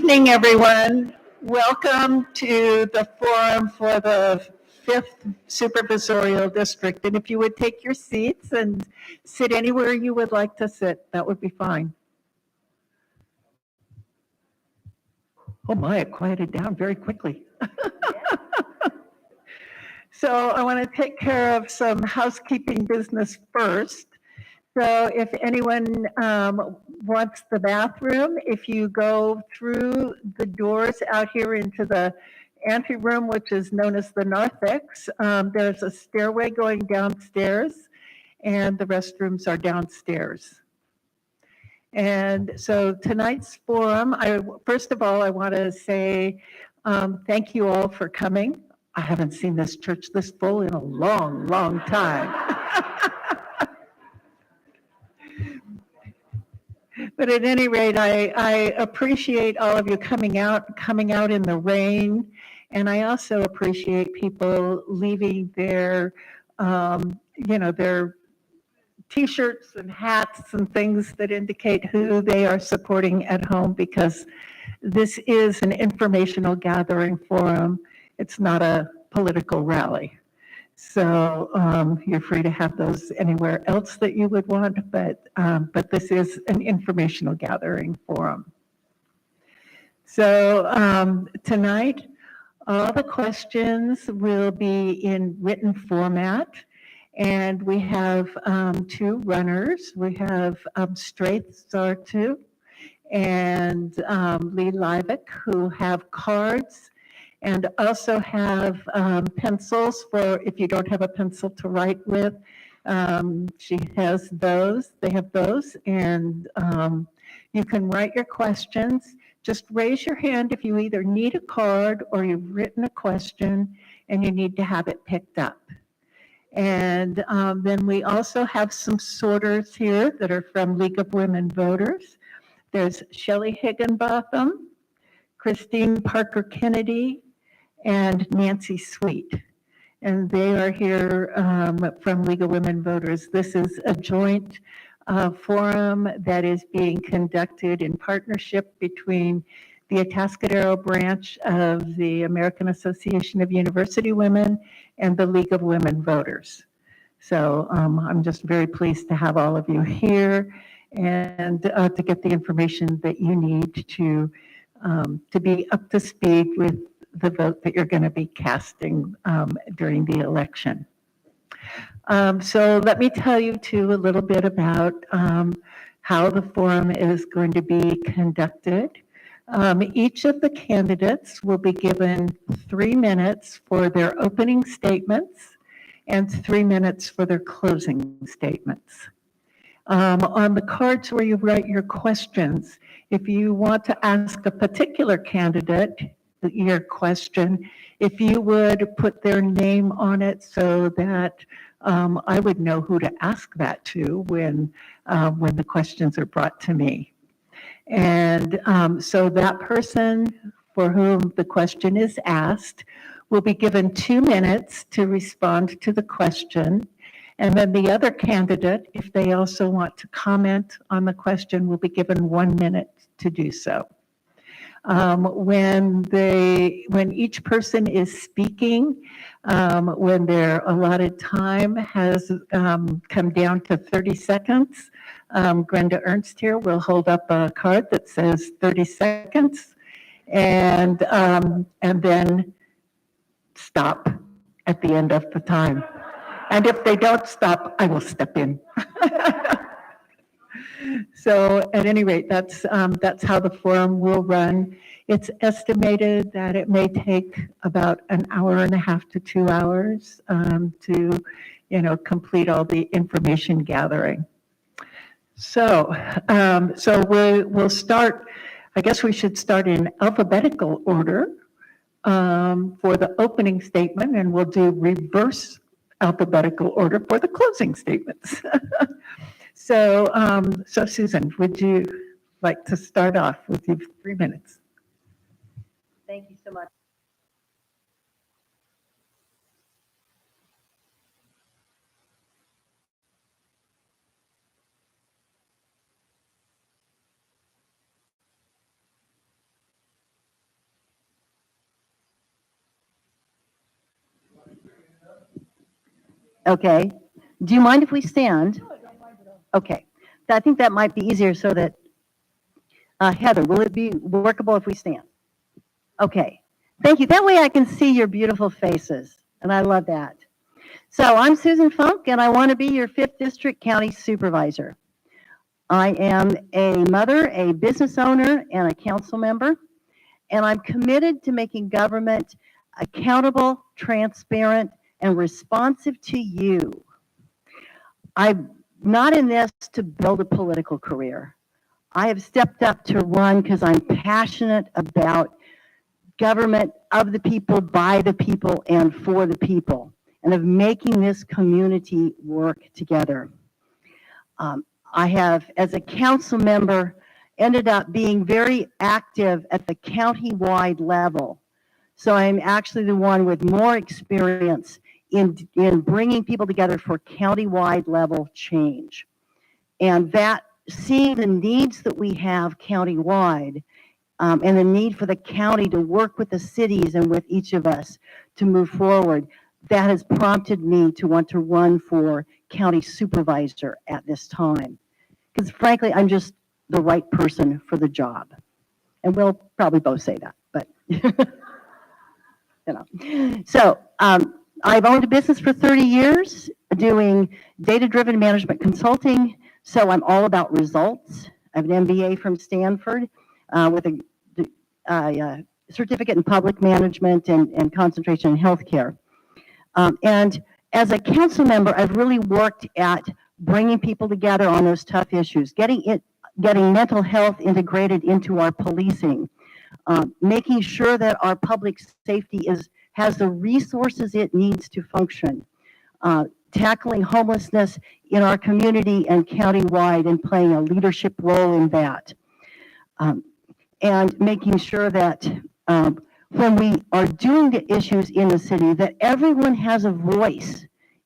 evening, everyone. Welcome to the forum for the 5th Supervisorial District. And if you would take your seats and sit anywhere you would like to sit, that would be fine. Oh my, it quieted down very quickly. So I want to take care of some housekeeping business first. So if anyone wants the bathroom, if you go through the doors out here into the anteroom, which is known as the narthex, there's a stairway going downstairs, and the restrooms are downstairs. And so tonight's forum, first of all, I want to say thank you all for coming. I haven't seen this church this full in a long, long time. But at any rate, I appreciate all of you coming out in the rain. And I also appreciate people leaving their, their T-shirts and hats and things that indicate who they are supporting at home, because this is an informational gathering forum. It's not a political rally. So you're free to have those anywhere else that you would want, but this is an informational gathering forum. So tonight, all the questions will be in written format, and we have two runners. We have Straith Zartu and Lee Livick, who have cards and also have pencils for if you don't have a pencil to write with. She has those, they have those, and you can write your questions. Just raise your hand if you either need a card or you've written a question and you need to have it picked up. And then we also have some sorters here that are from League of Women Voters. There's Shelley Higginbotham, Christine Parker Kennedy, and Nancy Sweet. And they are here from League of Women Voters. This is a joint forum that is being conducted in partnership between the Atascadero branch of the American Association of University Women and the League of Women Voters. So I'm just very pleased to have all of you here and to get the information that you need to be up to speed with the vote that you're going to be casting during the election. So let me tell you too a little bit about how the forum is going to be conducted. Each of the candidates will be given 3 minutes for their opening statements and 3 minutes for their closing statements. On the cards where you write your questions, if you want to ask a particular candidate your question, if you would put their name on it so that I would know who to ask that to when the questions are brought to me. And so that person for whom the question is asked will be given 2 minutes to respond to the question. And then the other candidate, if they also want to comment on the question, will be given 1 minute to do so. When each person is speaking, when their allotted time has come down to 30 seconds, Brenda Ernst here will hold up a card that says 30 seconds and then stop at the end of the time. And if they don't stop, I will step in. So at any rate, that's how the forum will run. It's estimated that it may take about an hour and a half to 2 hours to, complete all the information gathering. So, we'll start. I guess we should start in alphabetical order for the opening statement, and we'll do reverse alphabetical order for the closing statements. So Susan, would you like to start off with your 3 minutes? Thank you so much. Okay. Do you mind if we stand? Okay. I think that might be easier so that, Heather, will it be workable if we stand? Okay. Thank you. That way I can see your beautiful faces, and I love that. So I'm Susan Funk, and I want to be your 5th District County Supervisor. I am a mother, a business owner, and a council member, and I'm committed to making government accountable, transparent, and responsive to you. I'm not in this to build a political career. I have stepped up to run because I'm passionate about government of the people, by the people, and for the people, and of making this community work together. I have, as a council member, ended up being very active at the county-wide level. So I'm actually the one with more experience in bringing people together for county-wide level change. And that, seeing the needs that we have county-wide, and the need for the county to work with the cities and with each of us to move forward, that has prompted me to want to run for county supervisor at this time. Because frankly, I'm just the right person for the job. And we'll probably both say that, but you know. So I've owned a business for 30 years doing data-driven management consulting. So I'm all about results. I have an MBA from Stanford with a certificate in public management and concentration in healthcare. And as a council member, I've really worked at bringing people together on those tough issues, getting mental health integrated into our policing, making sure that our public safety has the resources it needs to function, tackling homelessness in our community and countywide and playing a leadership role in that, and making sure that when we are doing the issues in the city, that everyone has a voice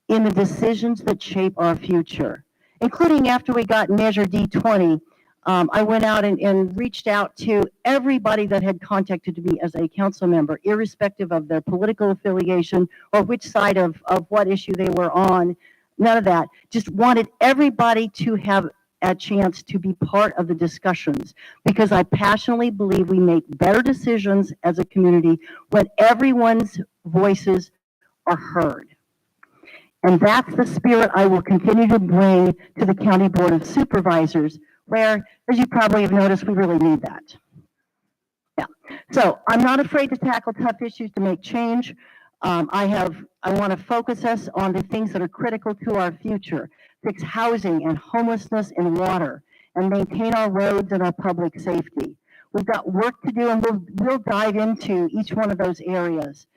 in the decisions that shape our future, including after we got Measure D20. I went out and reached out to everybody that had contacted me as a council member, irrespective of their political affiliation or which side of what issue they were on. None of that. Just wanted everybody to have a chance to be part of the discussions, because I passionately believe we make better decisions as a community when everyone's voices are heard. And that's the spirit I will continue to bring to the County Board of Supervisors, where, as you probably have noticed, we really need that. Yeah. So I'm not afraid to tackle tough issues to make change. I want to focus us on the things that are critical to our future: fix housing and homelessness and water, and maintain our roads and our public safety. We've got work to do, and we'll dive into each one of those areas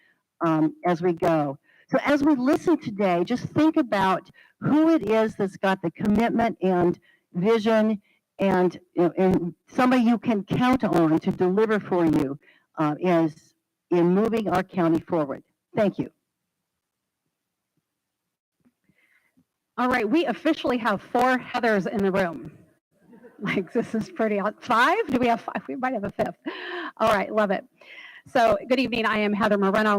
as we go. So as we listen today, just think about who it is that's got the commitment and vision and somebody you can count on to deliver for you as in moving our county forward. Thank you. All right, we officially have 4 Heathers in the room. Like, this is pretty odd. 5? Do we have 5? We might have a 5th. All right, love it. So, good evening. I am Heather Moreno,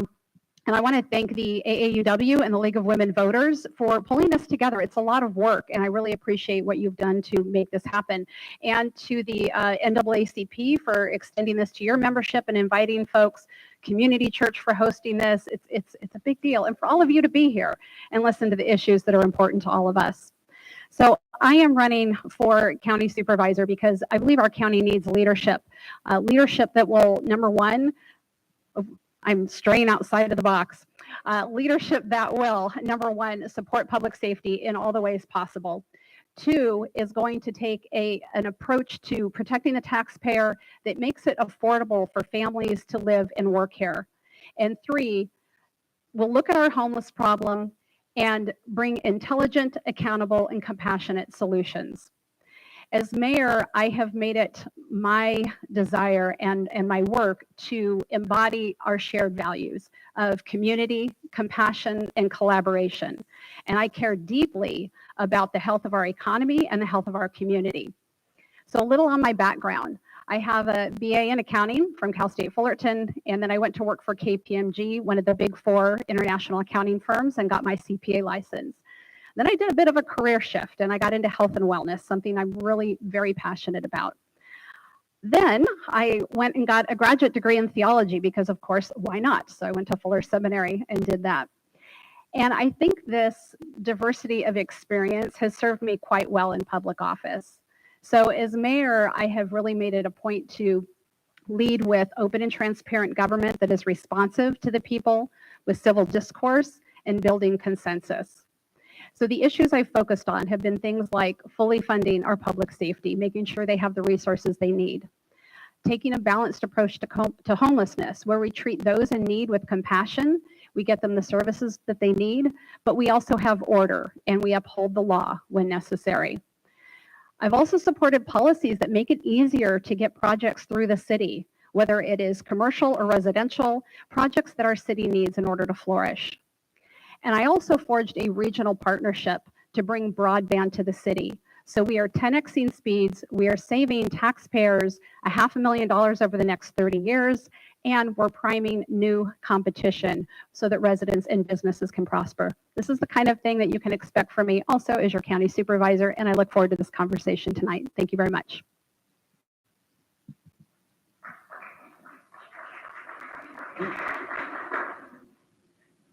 and I want to thank the AAUW and the League of Women Voters for pulling this together. It's a lot of work, and I really appreciate what you've done to make this happen. And to the NAACP for extending this to your membership and inviting folks. Community Church for hosting this. It's a big deal, and for all of you to be here and listen to the issues that are important to all of us. So I am running for county supervisor because I believe our county needs leadership. Leadership that will, number one, I'm straying outside of the box. Leadership that will, number one, support public safety in all the ways possible. 2 is going to take an approach to protecting the taxpayer that makes it affordable for families to live and work here. And 3, we'll look at our homeless problem and bring intelligent, accountable, and compassionate solutions. As mayor, I have made it my desire and my work to embody our shared values of community, compassion, and collaboration. And I care deeply about the health of our economy and the health of our community. So a little on my background. I have a BA in accounting from Cal State Fullerton, and then I went to work for KPMG, one of the big four international accounting firms, and got my CPA license. Then I did a bit of a career shift, and I got into health and wellness, something I'm really very passionate about. Then I went and got a graduate degree in theology because, of course, why not? So I went to Fuller Seminary and did that. And I think this diversity of experience has served me quite well in public office. So as mayor, I have really made it a point to lead with open and transparent government that is responsive to the people, with civil discourse and building consensus. So the issues I've focused on have been things like fully funding our public safety, making sure they have the resources they need, taking a balanced approach to homelessness, where we treat those in need with compassion, we get them the services that they need, but we also have order and we uphold the law when necessary. I've also supported policies that make it easier to get projects through the city, whether it is commercial or residential, projects that our city needs in order to flourish. And I also forged a regional partnership to bring broadband to the city. So we are 10xing speeds, we are saving taxpayers $500,000 over the next 30 years, and we're priming new competition so that residents and businesses can prosper. This is the kind of thing that you can expect from me also as your county supervisor, and I look forward to this conversation tonight. Thank you very much.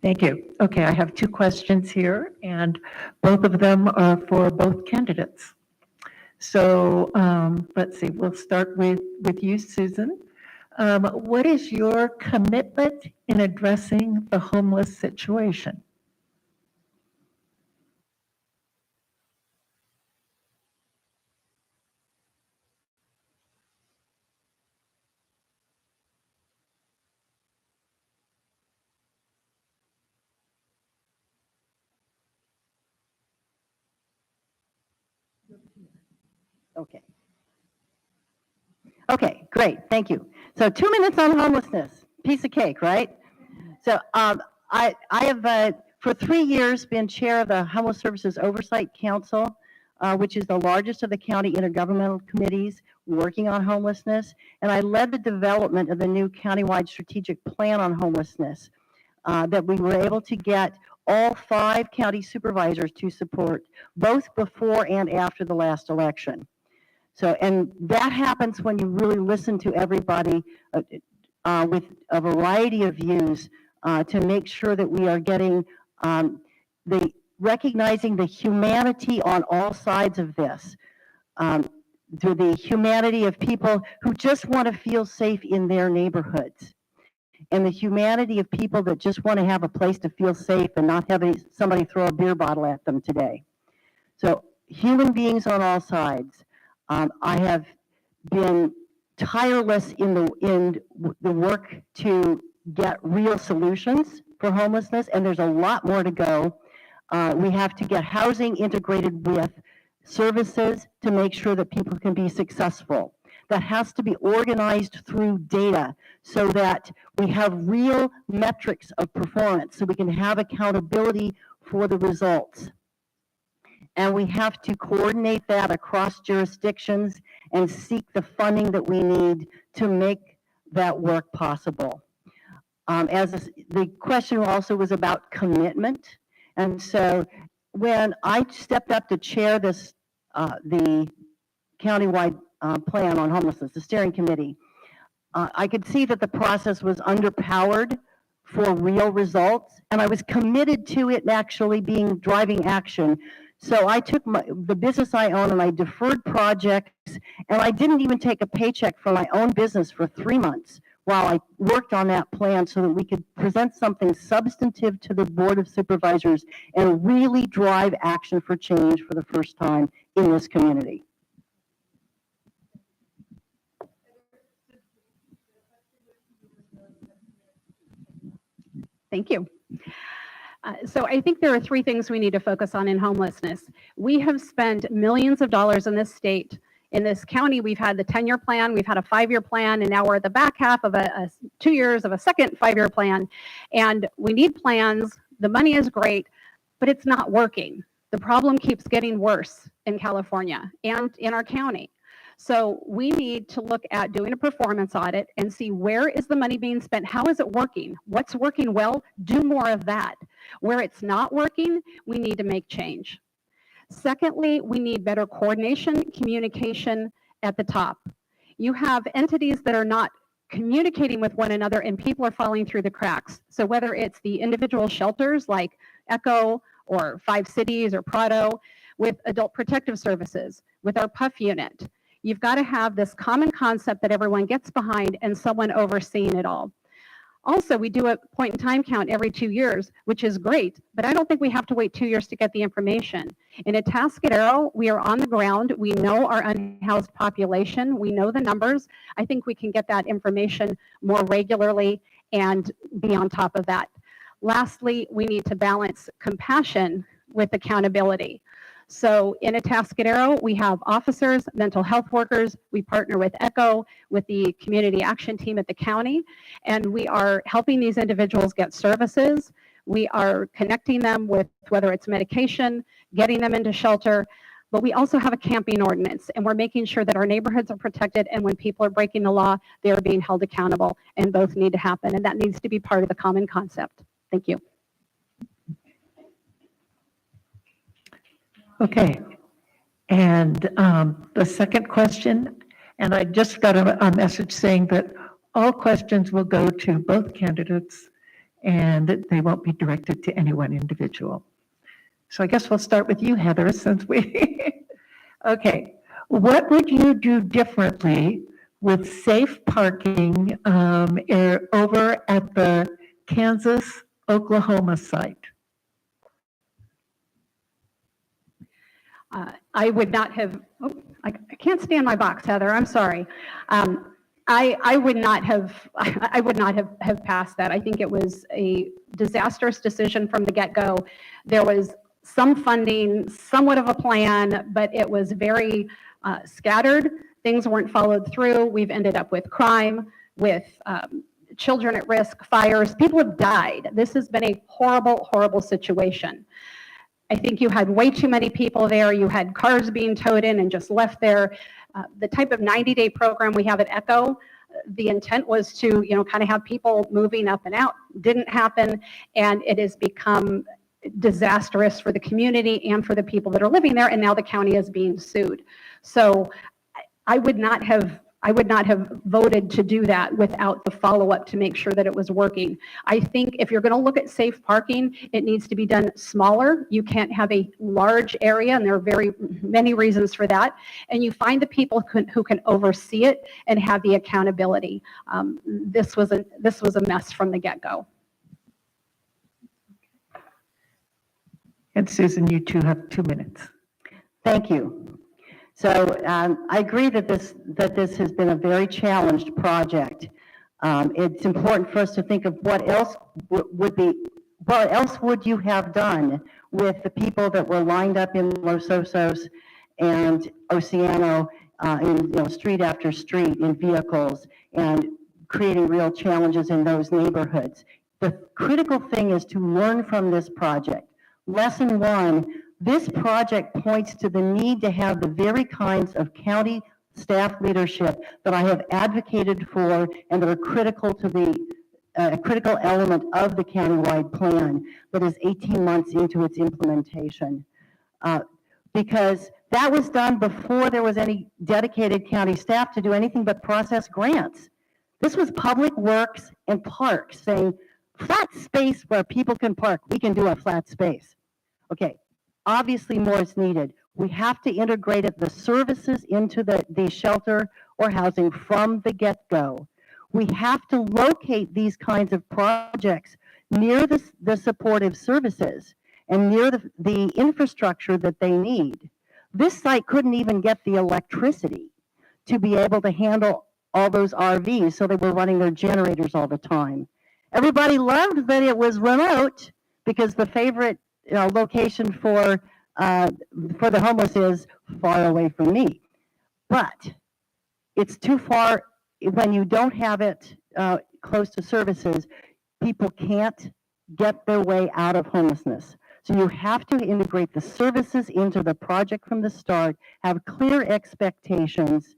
Thank you. Okay, I have two questions here, and both of them are for both candidates. So let's see, we'll start with you, Susan. What is your commitment in addressing the homeless situation? Okay. Okay, great, thank you. So 2 minutes on homelessness, piece of cake, right? So I have, for 3 years, been chair of the Homeless Services Oversight Council, which is the largest of the county intergovernmental committees working on homelessness. And I led the development of the new countywide strategic plan on homelessness that we were able to get all 5 county supervisors to support, both before and after the last election. So, and that happens when you really listen to everybody with a variety of views to make sure that we are getting recognizing the humanity on all sides of this, through the humanity of people who just want to feel safe in their neighborhoods, and the humanity of people that just want to have a place to feel safe and not have somebody throw a beer bottle at them today. So human beings on all sides. I have been tireless in the work to get real solutions for homelessness, and there's a lot more to go. We have to get housing integrated with services to make sure that people can be successful. That has to be organized through data so that we have real metrics of performance, so we can have accountability for the results. And we have to coordinate that across jurisdictions and seek the funding that we need to make that work possible. The question also was about commitment. And so when I stepped up to chair this, the countywide plan on homelessness, the steering committee, I could see that the process was underpowered for real results, and I was committed to it actually being driving action. So I took the business I own and I deferred projects, and I didn't even take a paycheck for my own business for 3 months while I worked on that plan so that we could present something substantive to the Board of Supervisors and really drive action for change for the first time in this community. Thank you. So I think there are 3 things we need to focus on in homelessness. We have spent millions of dollars in this state. In this county, we've had the 10-year plan, we've had a 5-year plan, and now we're at the back half of 2 years of a second 5-year plan. And we need plans. The money is great, but it's not working. The problem keeps getting worse in California and in our county. So we need to look at doing a performance audit and see where is the money being spent? How is it working? What's working well? Do more of that. Where it's not working, we need to make change. Secondly, we need better coordination, communication at the top. You have entities that are not communicating with one another and people are falling through the cracks. So whether it's the individual shelters like ECHO or 5 Cities or Prado, with adult protective services, with our PUF unit, you've got to have this common concept that everyone gets behind and someone overseeing it all. Also, we do a point in time count every 2 years, which is great, but I don't think we have to wait 2 years to get the information. In Atascadero, we are on the ground. We know our unhoused population. We know the numbers. I think we can get that information more regularly and be on top of that. Lastly, we need to balance compassion with accountability. So in Atascadero, we have officers, mental health workers. We partner with ECHO, with the community action team at the county, and we are helping these individuals get services. We are connecting them with whether it's medication, getting them into shelter, but we also have a camping ordinance, and we're making sure that our neighborhoods are protected, and when people are breaking the law, they are being held accountable, and both need to happen, and that needs to be part of the common concept. Thank you. Okay. And the second question, and I just got a message saying that all questions will go to both candidates and that they won't be directed to any one individual. So I guess we'll start with you, Heather, since we, okay. What would you do differently with safe parking over at the Kansas-Oklahoma site? I would not have, I can't stay in my box, Heather, I'm sorry. I would not have passed that. I think it was a disastrous decision from the get-go. There was some funding, somewhat of a plan, but it was very scattered. Things weren't followed through. We've ended up with crime, with children at risk, fires. People have died. This has been a horrible, horrible situation. I think you had way too many people there. You had cars being towed in and just left there. The type of 90-day program we have at ECHO, the intent was to, kind of have people moving up and out. Didn't happen, and it has become disastrous for the community and for the people that are living there, and now the county is being sued. So I would not have voted to do that without the follow-up to make sure that it was working. I think if you're going to look at safe parking, it needs to be done smaller. You can't have a large area, and there are very many reasons for that. And you find the people who can oversee it and have the accountability. This was a mess from the get-go. And Susan, you two have 2 minutes. Thank you. So I agree that this has been a very challenged project. It's important for us to think of what else would you have done with the people that were lined up in Los Osos and Oceano, in street after street in vehicles, and creating real challenges in those neighborhoods. The critical thing is to learn from this project. Lesson 1. This project points to the need to have the very kinds of county staff leadership that I have advocated for and that are critical to the critical element of the countywide plan that is 18 months into its implementation. Because that was done before there was any dedicated county staff to do anything but process grants. This was Public Works and Parks saying, flat space where people can park, we can do a flat space. Okay. Obviously, more is needed. We have to integrate the services into the shelter or housing from the get-go. We have to locate these kinds of projects near the supportive services and near the infrastructure that they need. This site couldn't even get the electricity to be able to handle all those RVs, so they were running their generators all the time. Everybody loved that it was remote because the favorite location for the homeless is far away from me. But it's too far when you don't have it close to services. People can't get their way out of homelessness. So you have to integrate the services into the project from the start, have clear expectations,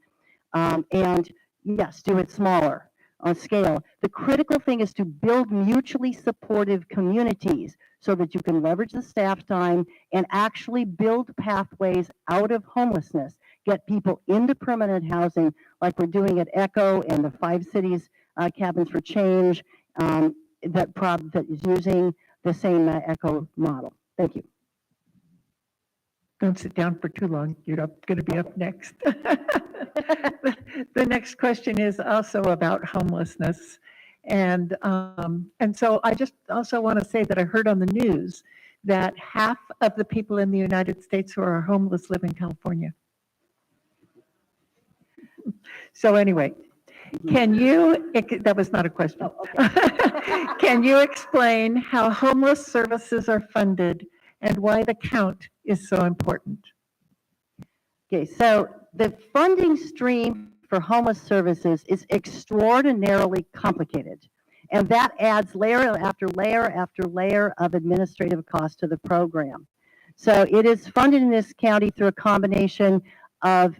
And yes, do it smaller on scale. The critical thing is to build mutually supportive communities so that you can leverage the staff time and actually build pathways out of homelessness, get people into permanent housing like we're doing at ECHO and the 5 cities Cabins for Change that is using the same ECHO model. Thank you. Don't sit down for too long. You're going to be up next. The next question is also about homelessness. And so I just also want to say that I heard on the news that half of the people in the United States who are homeless live in California. So anyway, that was not a question. Oh, okay. Can you explain how homeless services are funded and why the count is so important? Okay, so the funding stream for homeless services is extraordinarily complicated, and that adds layer after layer after layer of administrative cost to the program. So it is funded in this county through a combination of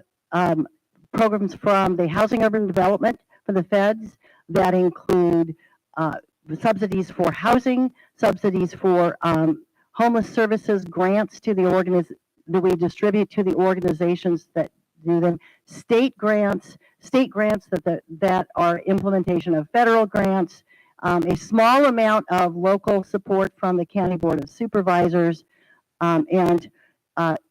programs from the Housing Urban Development for the feds that include subsidies for housing, subsidies for homeless services, grants to the that we distribute to the organizations that do them, state grants that are implementation of federal grants, a small amount of local support from the County Board of Supervisors, and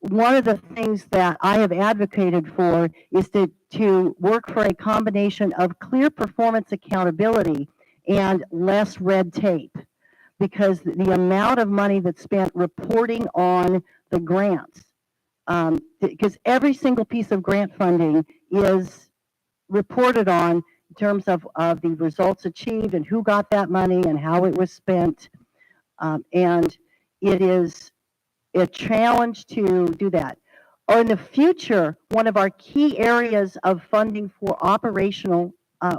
one of the things that I have advocated for is to work for a combination of clear performance accountability and less red tape, because the amount of money that's spent reporting on the grants, because every single piece of grant funding is reported on in terms of the results achieved and who got that money and how it was spent, and it is a challenge to do that. Or in the future, one of our key areas of funding for operational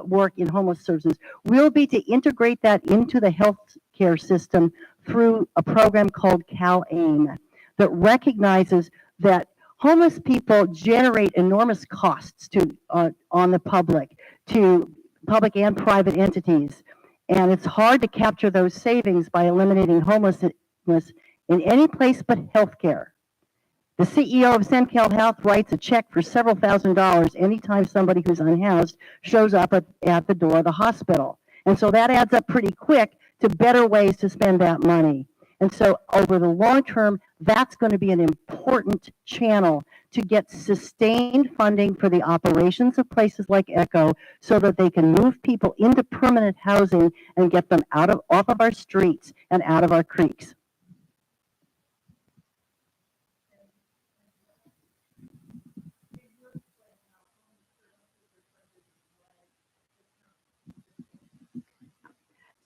work in homeless services will be to integrate that into the healthcare system through a program called CalAIM that recognizes that homeless people generate enormous costs to on the public, to public and private entities, and it's hard to capture those savings by eliminating homelessness in any place but healthcare. The CEO of SenCal Health writes a check for several $1,000s anytime somebody who's unhoused shows up at the door of the hospital. And so that adds up pretty quick to better ways to spend that money. And so over the long term, that's going to be an important channel to get sustained funding for the operations of places like ECHO so that they can move people into permanent housing and get them off of our streets and out of our creeks.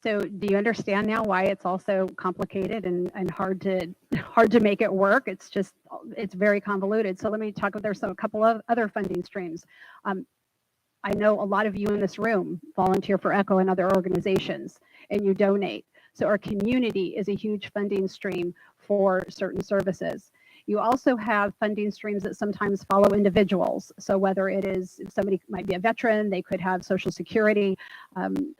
So do you understand now why it's also complicated and hard to make it work? It's very convoluted. So let me talk about, there's a couple of other funding streams. I know a lot of you in this room volunteer for ECHO and other organizations, and you donate. So our community is a huge funding stream for certain services. You also have funding streams that sometimes follow individuals. So whether it is, somebody might be a veteran, they could have Social Security.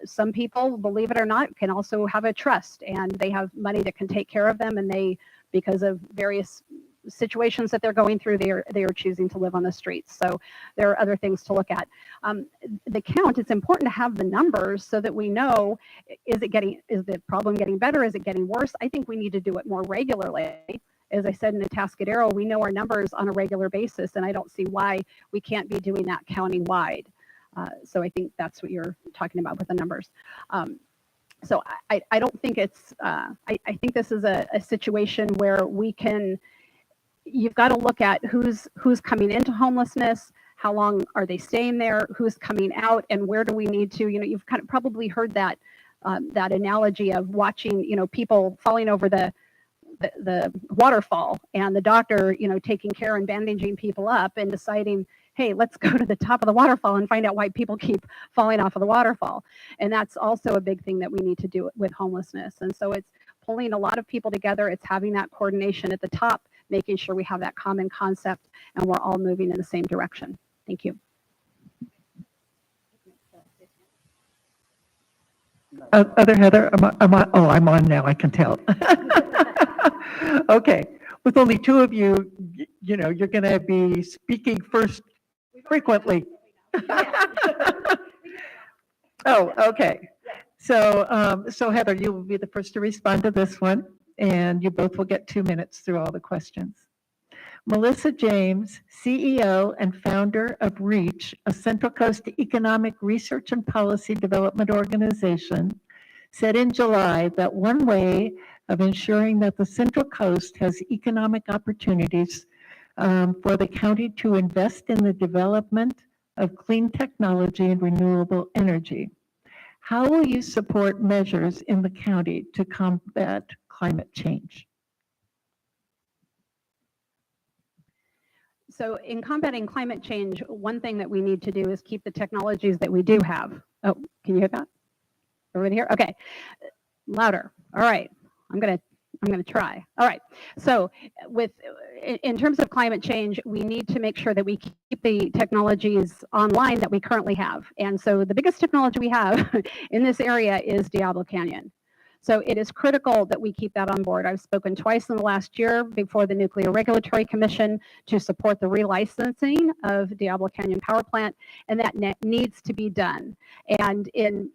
Some people, believe it or not, can also have a trust, and they have money that can take care of them, and they, because of various situations that they're going through, they are choosing to live on the streets. So there are other things to look at. The count, it's important to have the numbers so that we know, is the problem getting better? Is it getting worse? I think we need to do it more regularly. As I said, in Atascadero, we know our numbers on a regular basis, and I don't see why we can't be doing that county-wide. So I think that's what you're talking about with the numbers. So I don't think it's, I think this is a situation where you've got to look at who's coming into homelessness, how long are they staying there, who's coming out, and where do we need to, you've kind of probably heard that, that analogy of watching, people falling over the waterfall, and the doctor, taking care and bandaging people up and deciding, hey, let's go to the top of the waterfall and find out why people keep falling off of the waterfall. And that's also a big thing that we need to do with homelessness. And so it's pulling a lot of people together. It's having that coordination at the top, making sure we have that common concept and we're all moving in the same direction. Thank you. Other Heather, oh, I'm on now, I can tell. Okay, with only two of you, you know, you're going to be speaking first frequently. Oh, okay. So Heather, you will be the first to respond to this one, and you both will get 2 minutes through all the questions. Melissa James, CEO and founder of REACH, a Central Coast Economic Research and Policy Development Organization, said in July that one way of ensuring that the Central Coast has economic opportunities for the county to invest in the development of clean technology and renewable energy. How will you support measures in the county to combat climate change? So in combating climate change, one thing that we need to do is keep the technologies that we do have. Oh, can you hear that? Everybody here? Okay. Louder. All right. I'm gonna try. All right. So in terms of climate change, we need to make sure that we keep the technologies online that we currently have. And so the biggest technology we have in this area is Diablo Canyon. So it is critical that we keep that on board. I've spoken twice in the last year before the Nuclear Regulatory Commission to support the relicensing of Diablo Canyon Power Plant, and that needs to be done. And in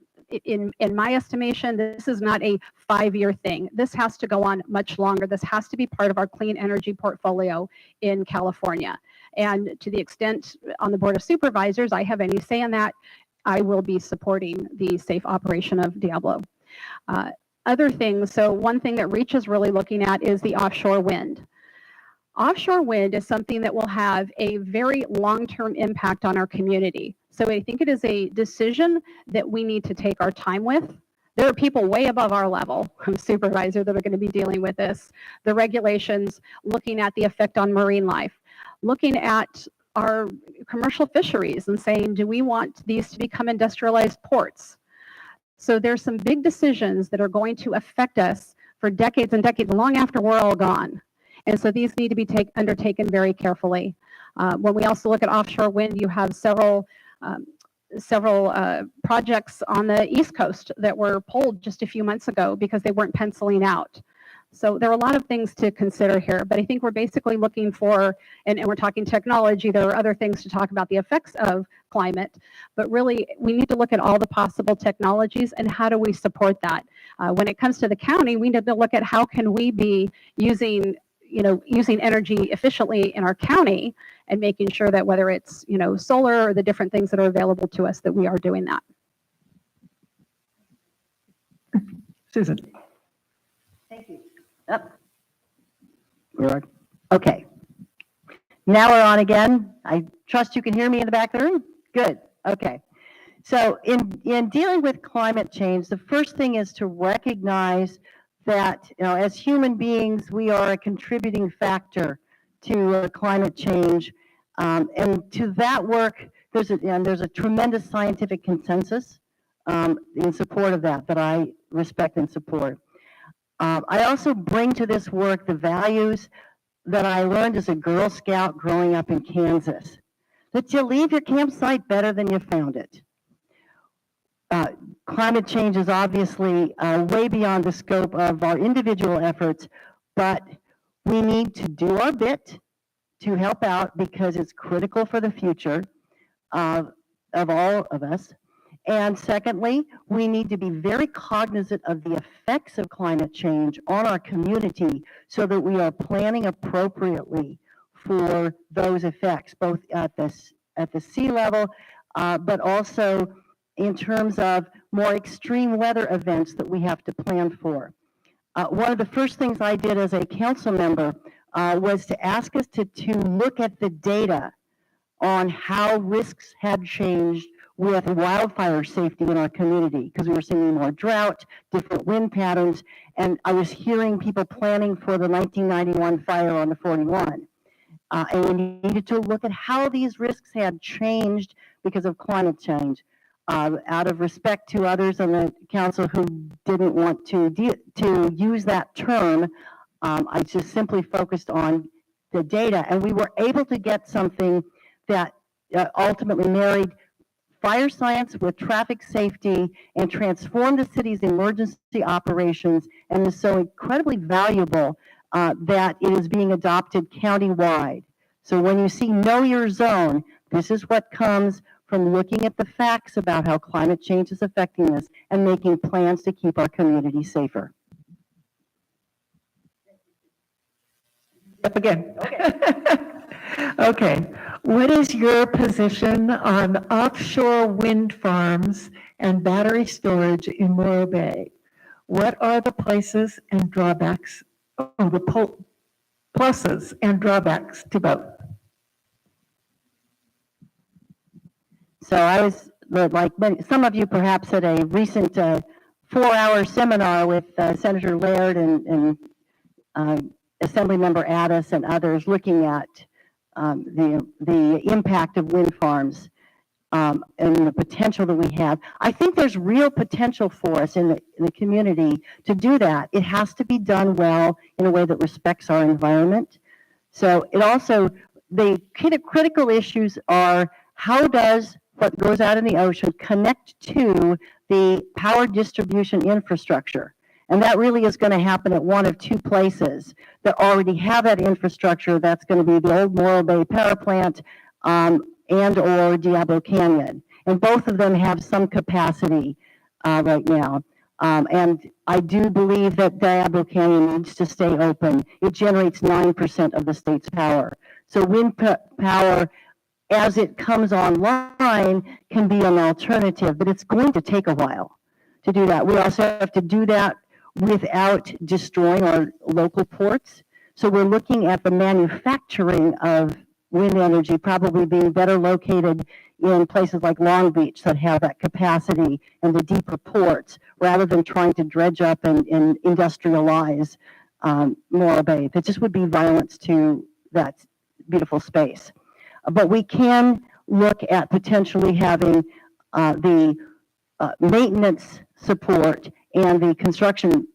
my estimation, this is not a 5-year thing. This has to go on much longer. This has to be part of our clean energy portfolio in California. And to the extent on the Board of Supervisors I have any say in that, I will be supporting the safe operation of Diablo. Other things, so one thing that REACH is really looking at is the offshore wind. Offshore wind is something that will have a very long-term impact on our community. So I think it is a decision that we need to take our time with. There are people way above our level, supervisor, that are going to be dealing with this. The regulations, looking at the effect on marine life, looking at our commercial fisheries and saying, do we want these to become industrialized ports? So there's some big decisions that are going to affect us for decades and decades, long after we're all gone. And so these need to be undertaken very carefully. When we also look at offshore wind, you have several projects on the East Coast that were pulled just a few months ago because they weren't penciling out. So there are a lot of things to consider here, but I think we're basically looking for, and we're talking technology, there are other things to talk about the effects of climate, but really we need to look at all the possible technologies and how do we support that. When it comes to the county, we need to look at how can we be using energy efficiently in our county and making sure that whether it's, solar or the different things that are available to us, that we are doing that. Susan. Thank you. Okay. Now we're on again. I trust you can hear me in the back of the room. Good. Okay. So in dealing with climate change, the first thing is to recognize that, as human beings, we are a contributing factor to climate change. And to that work, there's a tremendous scientific consensus in support of that I respect and support. I also bring to this work the values that I learned as a Girl Scout growing up in Kansas, that you leave your campsite better than you found it. Climate change is obviously way beyond the scope of our individual efforts, but we need to do our bit to help out because it's critical for the future of all of us. And secondly, we need to be very cognizant of the effects of climate change on our community so that we are planning appropriately for those effects, both at the sea level, but also in terms of more extreme weather events that we have to plan for. One of the first things I did as a council member was to ask us to look at the data on how risks had changed with wildfire safety in our community, because we were seeing more drought, different wind patterns, and I was hearing people planning for the 1991 fire on the 41. And we needed to look at how these risks had changed because of climate change. Out of respect to others on the council who didn't want to use that term, I just simply focused on the data, and we were able to get something that ultimately married fire science with traffic safety and transform the city's emergency operations, and is so incredibly valuable that it is being adopted countywide. So when you see Know Your Zone, this is what comes from looking at the facts about how climate change is affecting us and making plans to keep our community safer. Up again. Okay. What is your position on offshore wind farms and battery storage in Morro Bay? What are the places and drawbacks, pluses and drawbacks to both? So I was, like some of you perhaps, at a recent 4-hour seminar with Senator Laird and Assemblymember Addis and others, looking at the impact of wind farms and the potential that we have. I think there's real potential for us in the community to do that. It has to be done well in a way that respects our environment. So it also, the critical issues are, how does what goes out in the ocean connect to the power distribution infrastructure? And that really is going to happen at one of two places that already have that infrastructure. That's going to be the old Morro Bay Power Plant and or Diablo Canyon. And both of them have some capacity right now. And I do believe that Diablo Canyon needs to stay open. It generates 9% of the state's power. So wind power, as it comes online, can be an alternative, but it's going to take a while to do that. We also have to do that without destroying our local ports. So we're looking at the manufacturing of wind energy probably being better located in places like Long Beach that have that capacity and the deeper ports, rather than trying to dredge up and industrialize Morro Bay. That just would be violence to that beautiful space. But we can look at potentially having the maintenance support and the construction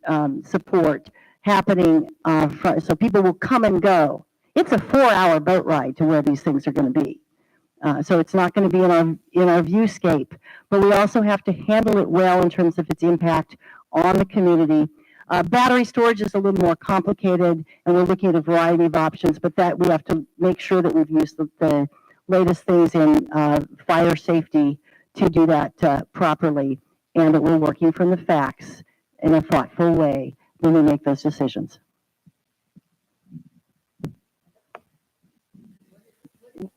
support happening, so people will come and go. It's a 4-hour boat ride to where these things are going to be. So it's not going to be in our viewscape, but we also have to handle it well in terms of its impact on the community. Battery storage is a little more complicated, and we're looking at a variety of options, but that we have to make sure that we've used the latest things in fire safety to do that properly, and that we're working from the facts in a thoughtful way when we make those decisions.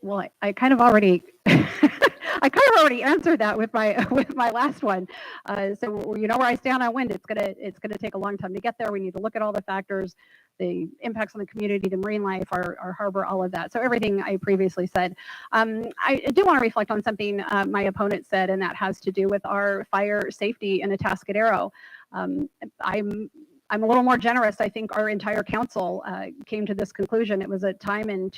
Well, I kind of already, I kind of already answered that with my last one. So you know where I stand on wind. It's gonna take a long time to get there. We need to look at all the factors, the impacts on the community, the marine life, our harbor, all of that. So everything I previously said. I do want to reflect on something my opponent said, and that has to do with our fire safety in Atascadero. I'm a little more generous. I think our entire council came to this conclusion. It was a time in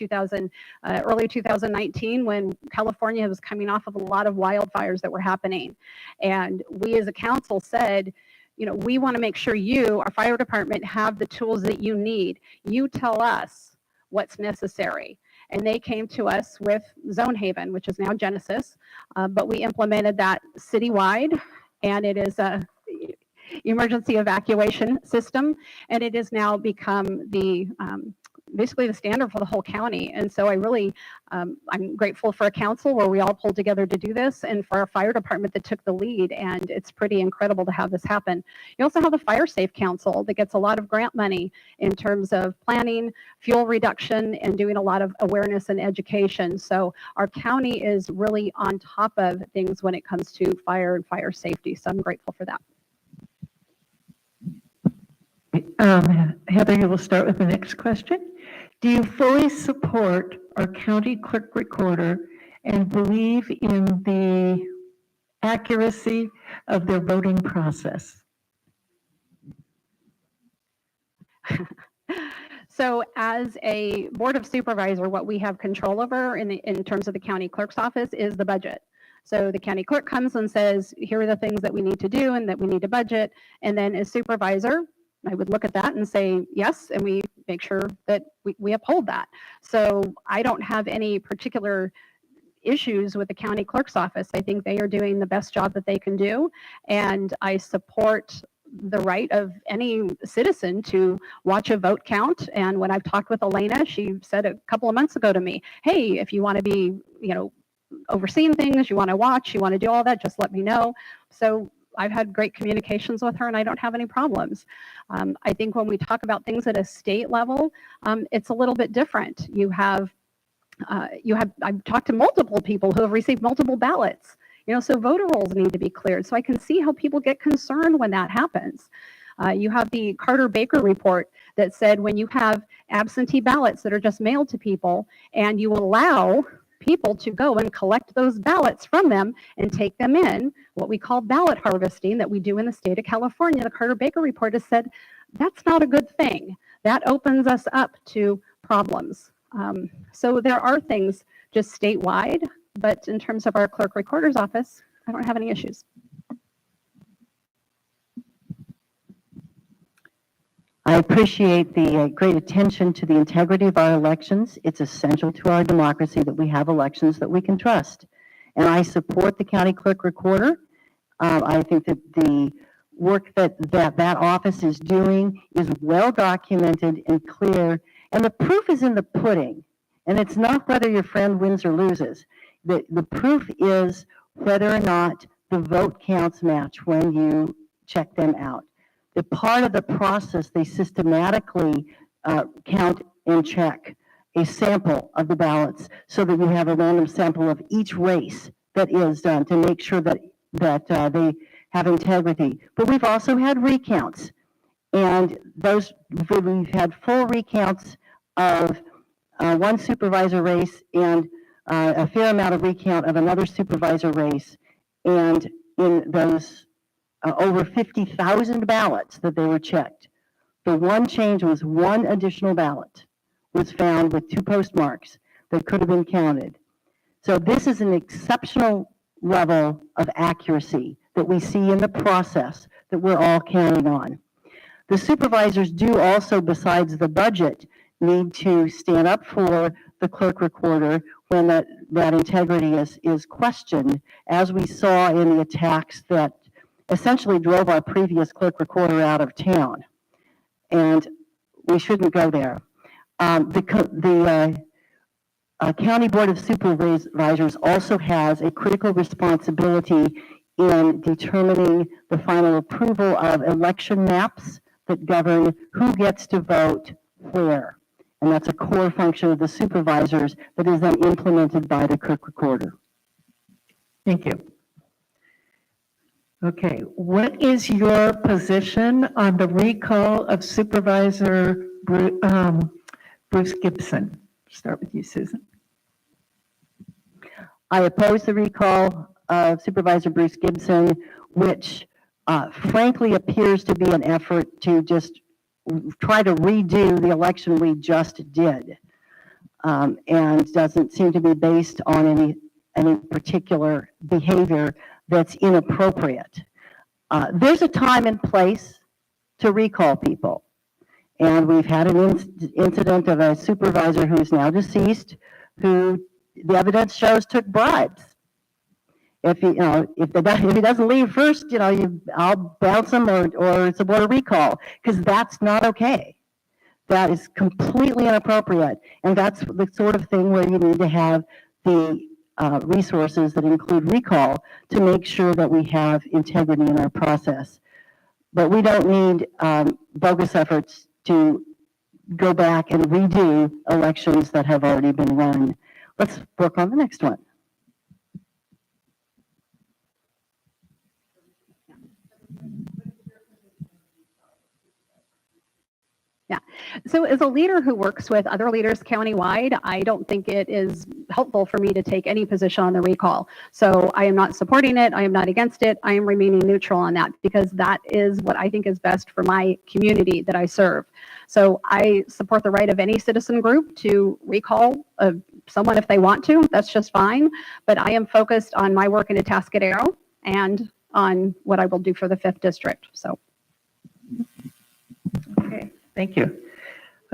early 2019 when California was coming off of a lot of wildfires that were happening. And we as a council said, you know, we want to make sure you, our fire department, have the tools that you need. You tell us what's necessary. And they came to us with Zone Haven, which is now Genesis, but we implemented that citywide, and it is a emergency evacuation system, and it has now become the basically the standard for the whole county. And so I really I'm grateful for a council where we all pulled together to do this, and for our fire department that took the lead, and it's pretty incredible to have this happen. You also have the Fire Safe Council that gets a lot of grant money in terms of planning, fuel reduction, and doing a lot of awareness and education. So our county is really on top of things when it comes to fire and fire safety, so I'm grateful for that. Heather, you will start with the next question. Do you fully support our county clerk recorder and believe in the accuracy of their voting process? So as a board of supervisor, what we have control over in terms of the county clerk's office is the budget. So the county clerk comes and says, here are the things that we need to do and that we need to budget. And then as supervisor, I would look at that and say, yes, and we make sure that we uphold that. So I don't have any particular issues with the county clerk's office. I think they are doing the best job that they can do, and I support the right of any citizen to watch a vote count. And when I've talked with Elena, she said a couple of months ago to me, hey, if you want to be, overseeing things, you want to watch, you want to do all that, just let me know. So I've had great communications with her and I don't have any problems. I think when we talk about things at a state level, it's a little bit different. I've talked to multiple people who have received multiple ballots, so voter rolls need to be cleared. So I can see how people get concerned when that happens. You have the Carter Baker report that said when you have absentee ballots that are just mailed to people and you allow people to go and collect those ballots from them and take them in, what we call ballot harvesting that we do in the state of California, the Carter Baker report has said that's not a good thing. That opens us up to problems. So there are things just statewide, but in terms of our clerk recorder's office, I don't have any issues. I appreciate the great attention to the integrity of our elections. It's essential to our democracy that we have elections that we can trust. And I support the county clerk recorder. I think that the work that office is doing is well documented and clear. And the proof is in the pudding. And it's not whether your friend wins or loses. The proof is whether or not the vote counts match when you check them out. The part of the process, they systematically count and check a sample of the ballots so that you have a random sample of each race that is done to make sure that they have integrity. But we've also had recounts, and we've had full recounts of one supervisor race and a fair amount of recount of another supervisor race, and in those over 50,000 ballots that they were checked. The one change was one additional ballot was found with 2 postmarks that could have been counted. So this is an exceptional level of accuracy that we see in the process that we're all counting on. The supervisors do also, besides the budget, need to stand up for the clerk recorder when that integrity is questioned, as we saw in the attacks that essentially drove our previous clerk recorder out of town. And we shouldn't go there. The County Board of Supervisors also has a critical responsibility in determining the final approval of election maps that govern who gets to vote where. And that's a core function of the supervisors that is then implemented by the clerk recorder. Thank you. Okay, what is your position on the recall of Supervisor Bruce Gibson? Start with you, Susan. I oppose the recall of Supervisor Bruce Gibson, which frankly appears to be an effort to just try to redo the election we just did, and doesn't seem to be based on any particular behavior that's inappropriate. There's a time and place to recall people. And we've had an incident of a supervisor who's now deceased, who the evidence shows took bribes. If he doesn't leave first, I'll bounce him or support a recall, because that's not okay. That is completely inappropriate. And that's the sort of thing where you need to have the resources that include recall to make sure that we have integrity in our process. But we don't need bogus efforts to go back and redo elections that have already been run. Let's work on the next one. Yeah. So as a leader who works with other leaders countywide, I don't think it is helpful for me to take any position on the recall. So I am not supporting it. I am not against it. I am remaining neutral on that, because that is what I think is best for my community that I serve. So I support the right of any citizen group to recall someone if they want to. That's just fine. But I am focused on my work in Atascadero and on what I will do for the 5th district. So. Okay. Thank you.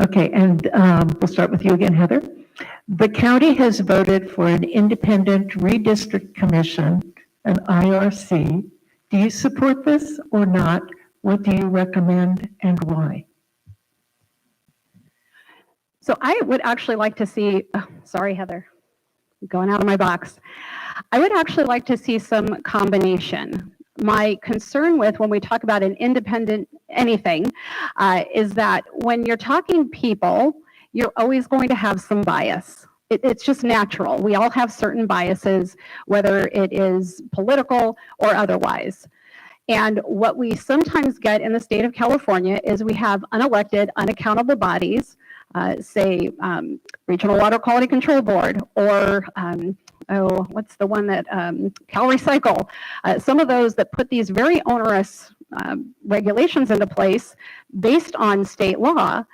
Okay, and we'll start with you again, Heather. The county has voted for an independent redistrict commission, an IRC. Do you support this or not? What do you recommend and why? So I would actually like to see, oh, sorry, Heather, I'm going out of my box. I would actually like to see some combination. My concern with when we talk about an independent anything is that when you're talking people, you're always going to have some bias. It's just natural. We all have certain biases, whether it is political or otherwise. And what we sometimes get in the state of California is we have unelected, unaccountable bodies, say Regional Water Quality Control Board, or what's the one that Cal Recycle? Some of those that put these very onerous regulations into place based on state law,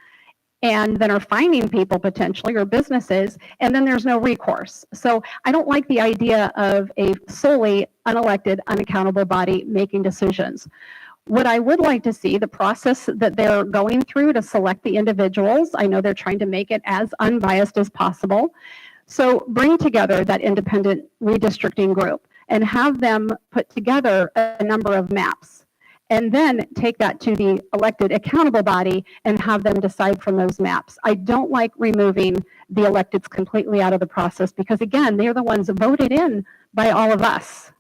and then are fining people potentially, or businesses, and then there's no recourse. So I don't like the idea of a solely unelected, unaccountable body making decisions. What I would like to see, the process that they're going through to select the individuals, I know they're trying to make it as unbiased as possible. So bring together that independent redistricting group and have them put together a number of maps, and then take that to the elected accountable body and have them decide from those maps. I don't like removing the electeds completely out of the process because, again, they're the ones voted in by all of us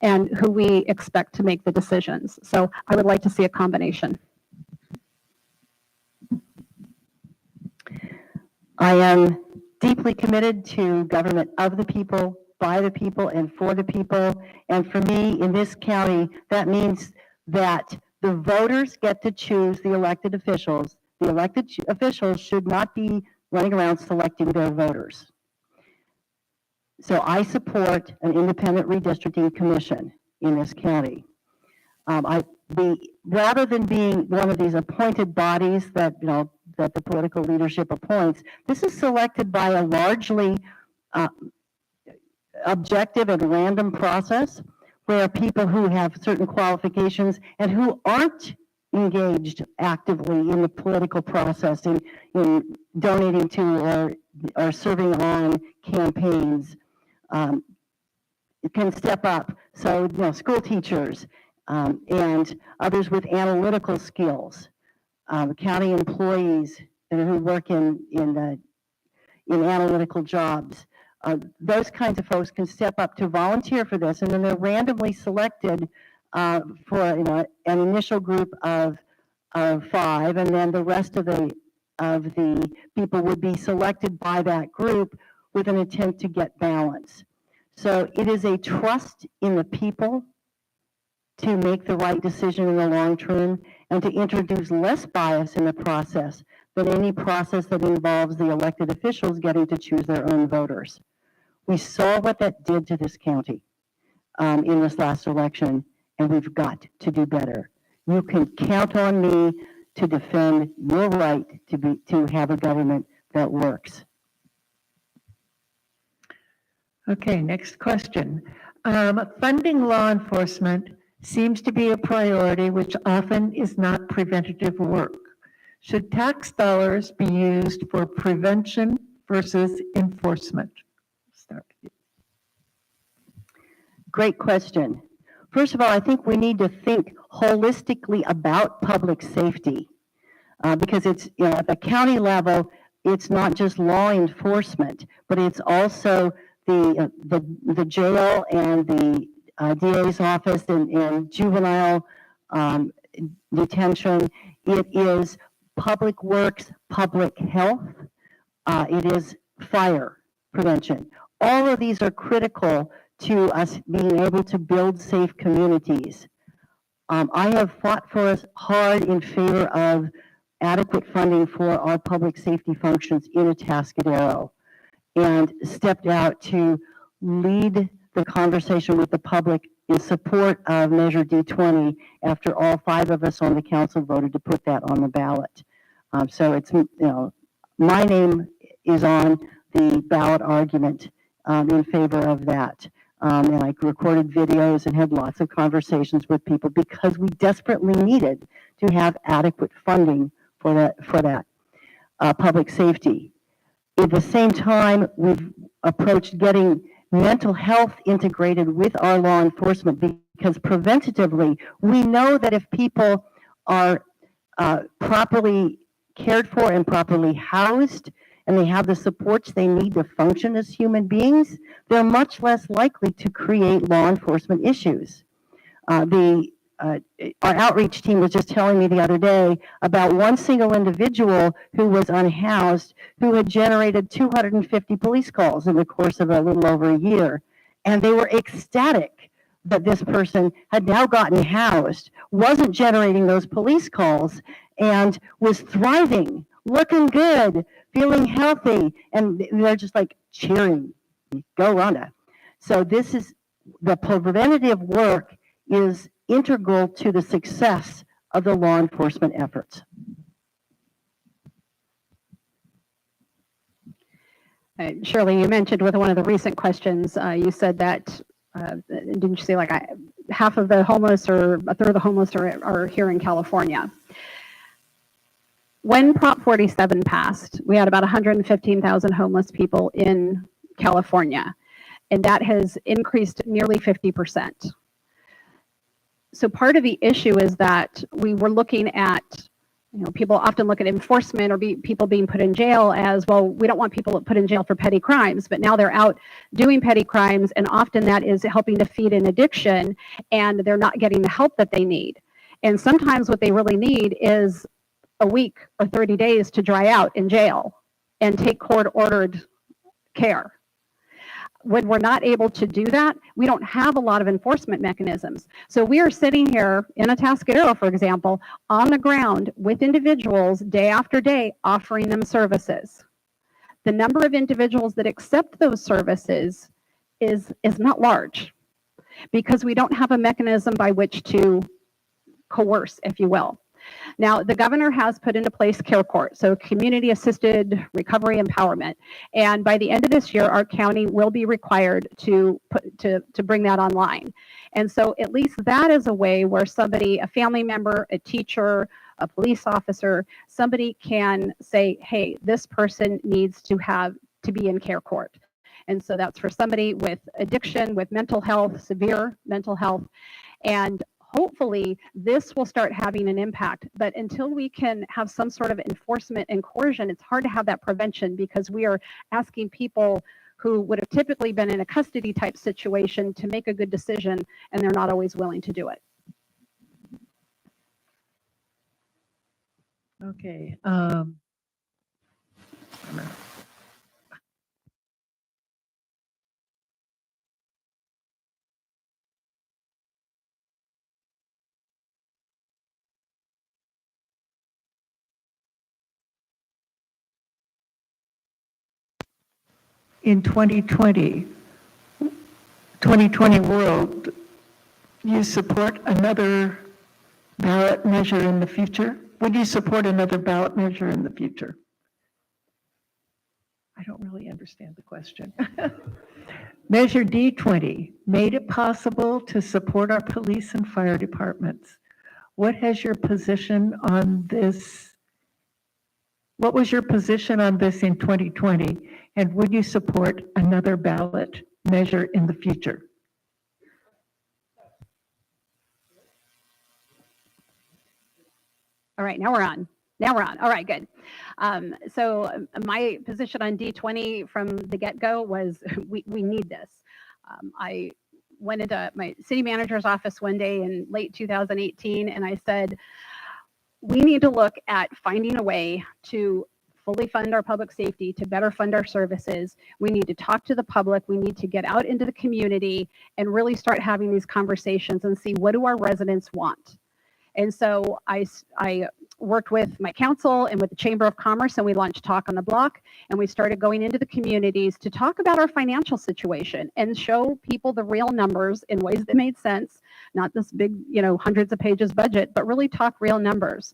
and who we expect to make the decisions. So I would like to see a combination. I am deeply committed to government of the people, by the people, and for the people. And for me, in this county, that means that the voters get to choose the elected officials. The elected officials should not be running around selecting their voters. So I support an independent redistricting commission in this county. Rather than being one of these appointed bodies that that the political leadership appoints, this is selected by a largely objective and random process where people who have certain qualifications and who aren't engaged actively in the political process, in donating to or serving on campaigns, can step up. So, school teachers and others with analytical skills, county employees who work in analytical jobs. Those kinds of folks can step up to volunteer for this, and then they're randomly selected for an initial group of 5, and then the rest of the people would be selected by that group with an intent to get balance. So it is a trust in the people to make the right decision in the long term and to introduce less bias in the process than any process that involves the elected officials getting to choose their own voters. We saw what that did to this county in this last election, and we've got to do better. You can count on me to defend your right to have a government that works. Okay, next question. Funding law enforcement seems to be a priority, which often is not preventative work. Should tax dollars be used for prevention versus enforcement? Start. Great question. First of all, I think we need to think holistically about public safety because it's at the county level. It's not just law enforcement, but it's also the jail and the DA's office and juvenile detention. It is public works, public health. It is fire prevention. All of these are critical to us being able to build safe communities. I have fought for us hard in favor of adequate funding for our public safety functions in Atascadero and stepped out to lead the conversation with the public in support of Measure D20 after all 5 of us on the council voted to put that on the ballot. So it's, my name is on the ballot argument in favor of that. And I recorded videos and had lots of conversations with people because we desperately needed to have adequate funding for that public safety. At the same time, we've approached getting mental health integrated with our law enforcement because preventatively, we know that if people are properly cared for and properly housed, and they have the supports they need to function as human beings, they're much less likely to create law enforcement issues. Our outreach team was just telling me the other day about one single individual who was unhoused who had generated 250 police calls in the course of a little over a year. And they were ecstatic that this person had now gotten housed, wasn't generating those police calls, and was thriving, looking good, feeling healthy. And they're just like cheering. Go, Rhonda. So this is the preventative work is integral to the success of the law enforcement efforts. Shirley, you mentioned with one of the recent questions, you said that, didn't you say like half of the homeless or a third of the homeless are here in California? When Prop 47 passed, we had about 115,000 homeless people in California, and that has increased nearly 50%. So part of the issue is that we were looking at, people often look at enforcement or people being put in jail as, well, we don't want people put in jail for petty crimes, but now they're out doing petty crimes, and often that is helping to feed an addiction, and they're not getting the help that they need. And sometimes what they really need is a week or 30 days to dry out in jail and take court-ordered care. When we're not able to do that, we don't have a lot of enforcement mechanisms. So we are sitting here in Atascadero, for example, on the ground with individuals day after day offering them services. The number of individuals that accept those services is not large because we don't have a mechanism by which to coerce, if you will. Now, the governor has put into place Care Court, so community assisted recovery empowerment. And by the end of this year, our county will be required to bring that online. And so at least that is a way where somebody, a family member, a teacher, a police officer, somebody can say, hey, this person needs to be in Care Court. And so that's for somebody with addiction, with mental health, severe mental health. And hopefully this will start having an impact, but until we can have some sort of enforcement and coercion, it's hard to have that prevention because we are asking people who would have typically been in a custody type situation to make a good decision, and they're not always willing to do it. Okay. In 2020 world, you support another ballot measure in the future? Would you support another ballot measure in the future? I don't really understand the question. Measure D20 made it possible to support our police and fire departments. What has your position on this? What was your position on this in 2020? And would you support another ballot measure in the future? All right, now we're on. All right, good. So my position on D20 from the get-go was we need this. I went into my city manager's office one day in late 2018, and I said, we need to look at finding a way to fully fund our public safety, to better fund our services. We need to talk to the public. We need to get out into the community and really start having these conversations and see, what do our residents want? And so I worked with my council and with the Chamber of Commerce, and we launched Talk on the Block, and we started going into the communities to talk about our financial situation and show people the real numbers in ways that made sense, not this big, hundreds of pages budget, but really talk real numbers.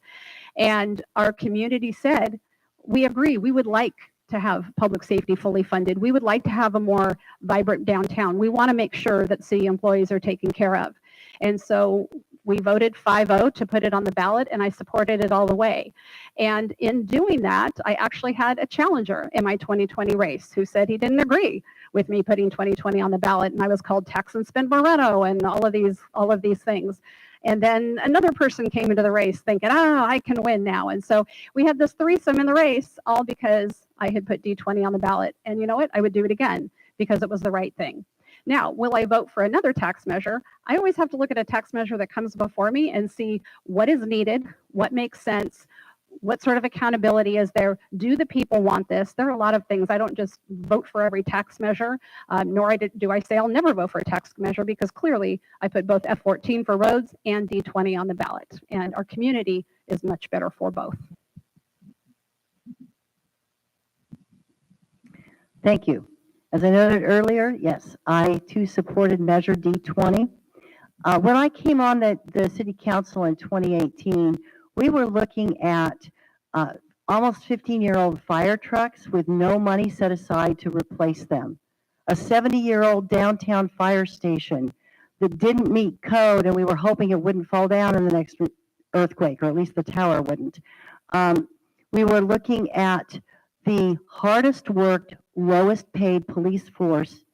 And our community said, we agree, we would like to have public safety fully funded. We would like to have a more vibrant downtown. We want to make sure that city employees are taken care of. And so We voted 5-0 to put it on the ballot, and I supported it all the way. And in doing that, I actually had a challenger in my 2020 race who said he didn't agree with me putting 2020 on the ballot, and I was called tax and spend Moreno and all of these things. And then another person came into the race thinking, I can win now. And so we had this threesome in the race, all because I had put D20 on the ballot. And you know what? I would do it again because it was the right thing. Now, will I vote for another tax measure? I always have to look at a tax measure that comes before me and see what is needed, what makes sense, what sort of accountability is there? Do the people want this? There are a lot of things. I don't just vote for every tax measure, nor do I say I'll never vote for a tax measure, because clearly I put both F14 for roads and D20 on the ballot, and our community is much better for both. Thank you. As I noted earlier, yes, I too supported Measure D20. When I came on the City Council in 2018, we were looking at almost 15-year-old fire trucks with no money set aside to replace them. A 70-year-old downtown fire station that didn't meet code, and we were hoping it wouldn't fall down in the next earthquake, or at least the tower wouldn't. We were looking at the hardest worked, lowest paid police force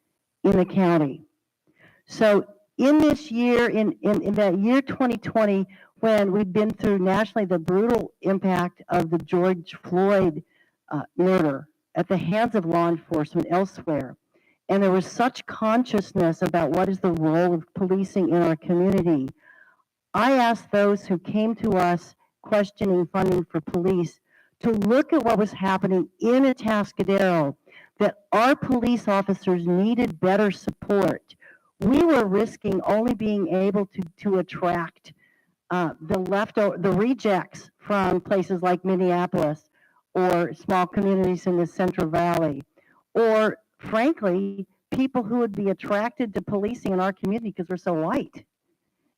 in the county. So in this year, in that year 2020, when we've been through nationally the brutal impact of the George Floyd murder at the hands of law enforcement elsewhere, and there was such consciousness about what is the role of policing in our community, I asked those who came to us questioning funding for police to look at what was happening in Atascadero, that our police officers needed better support. We were risking only being able to attract the rejects from places like Minneapolis or small communities in the Central Valley, or frankly, people who would be attracted to policing in our community because we're so white.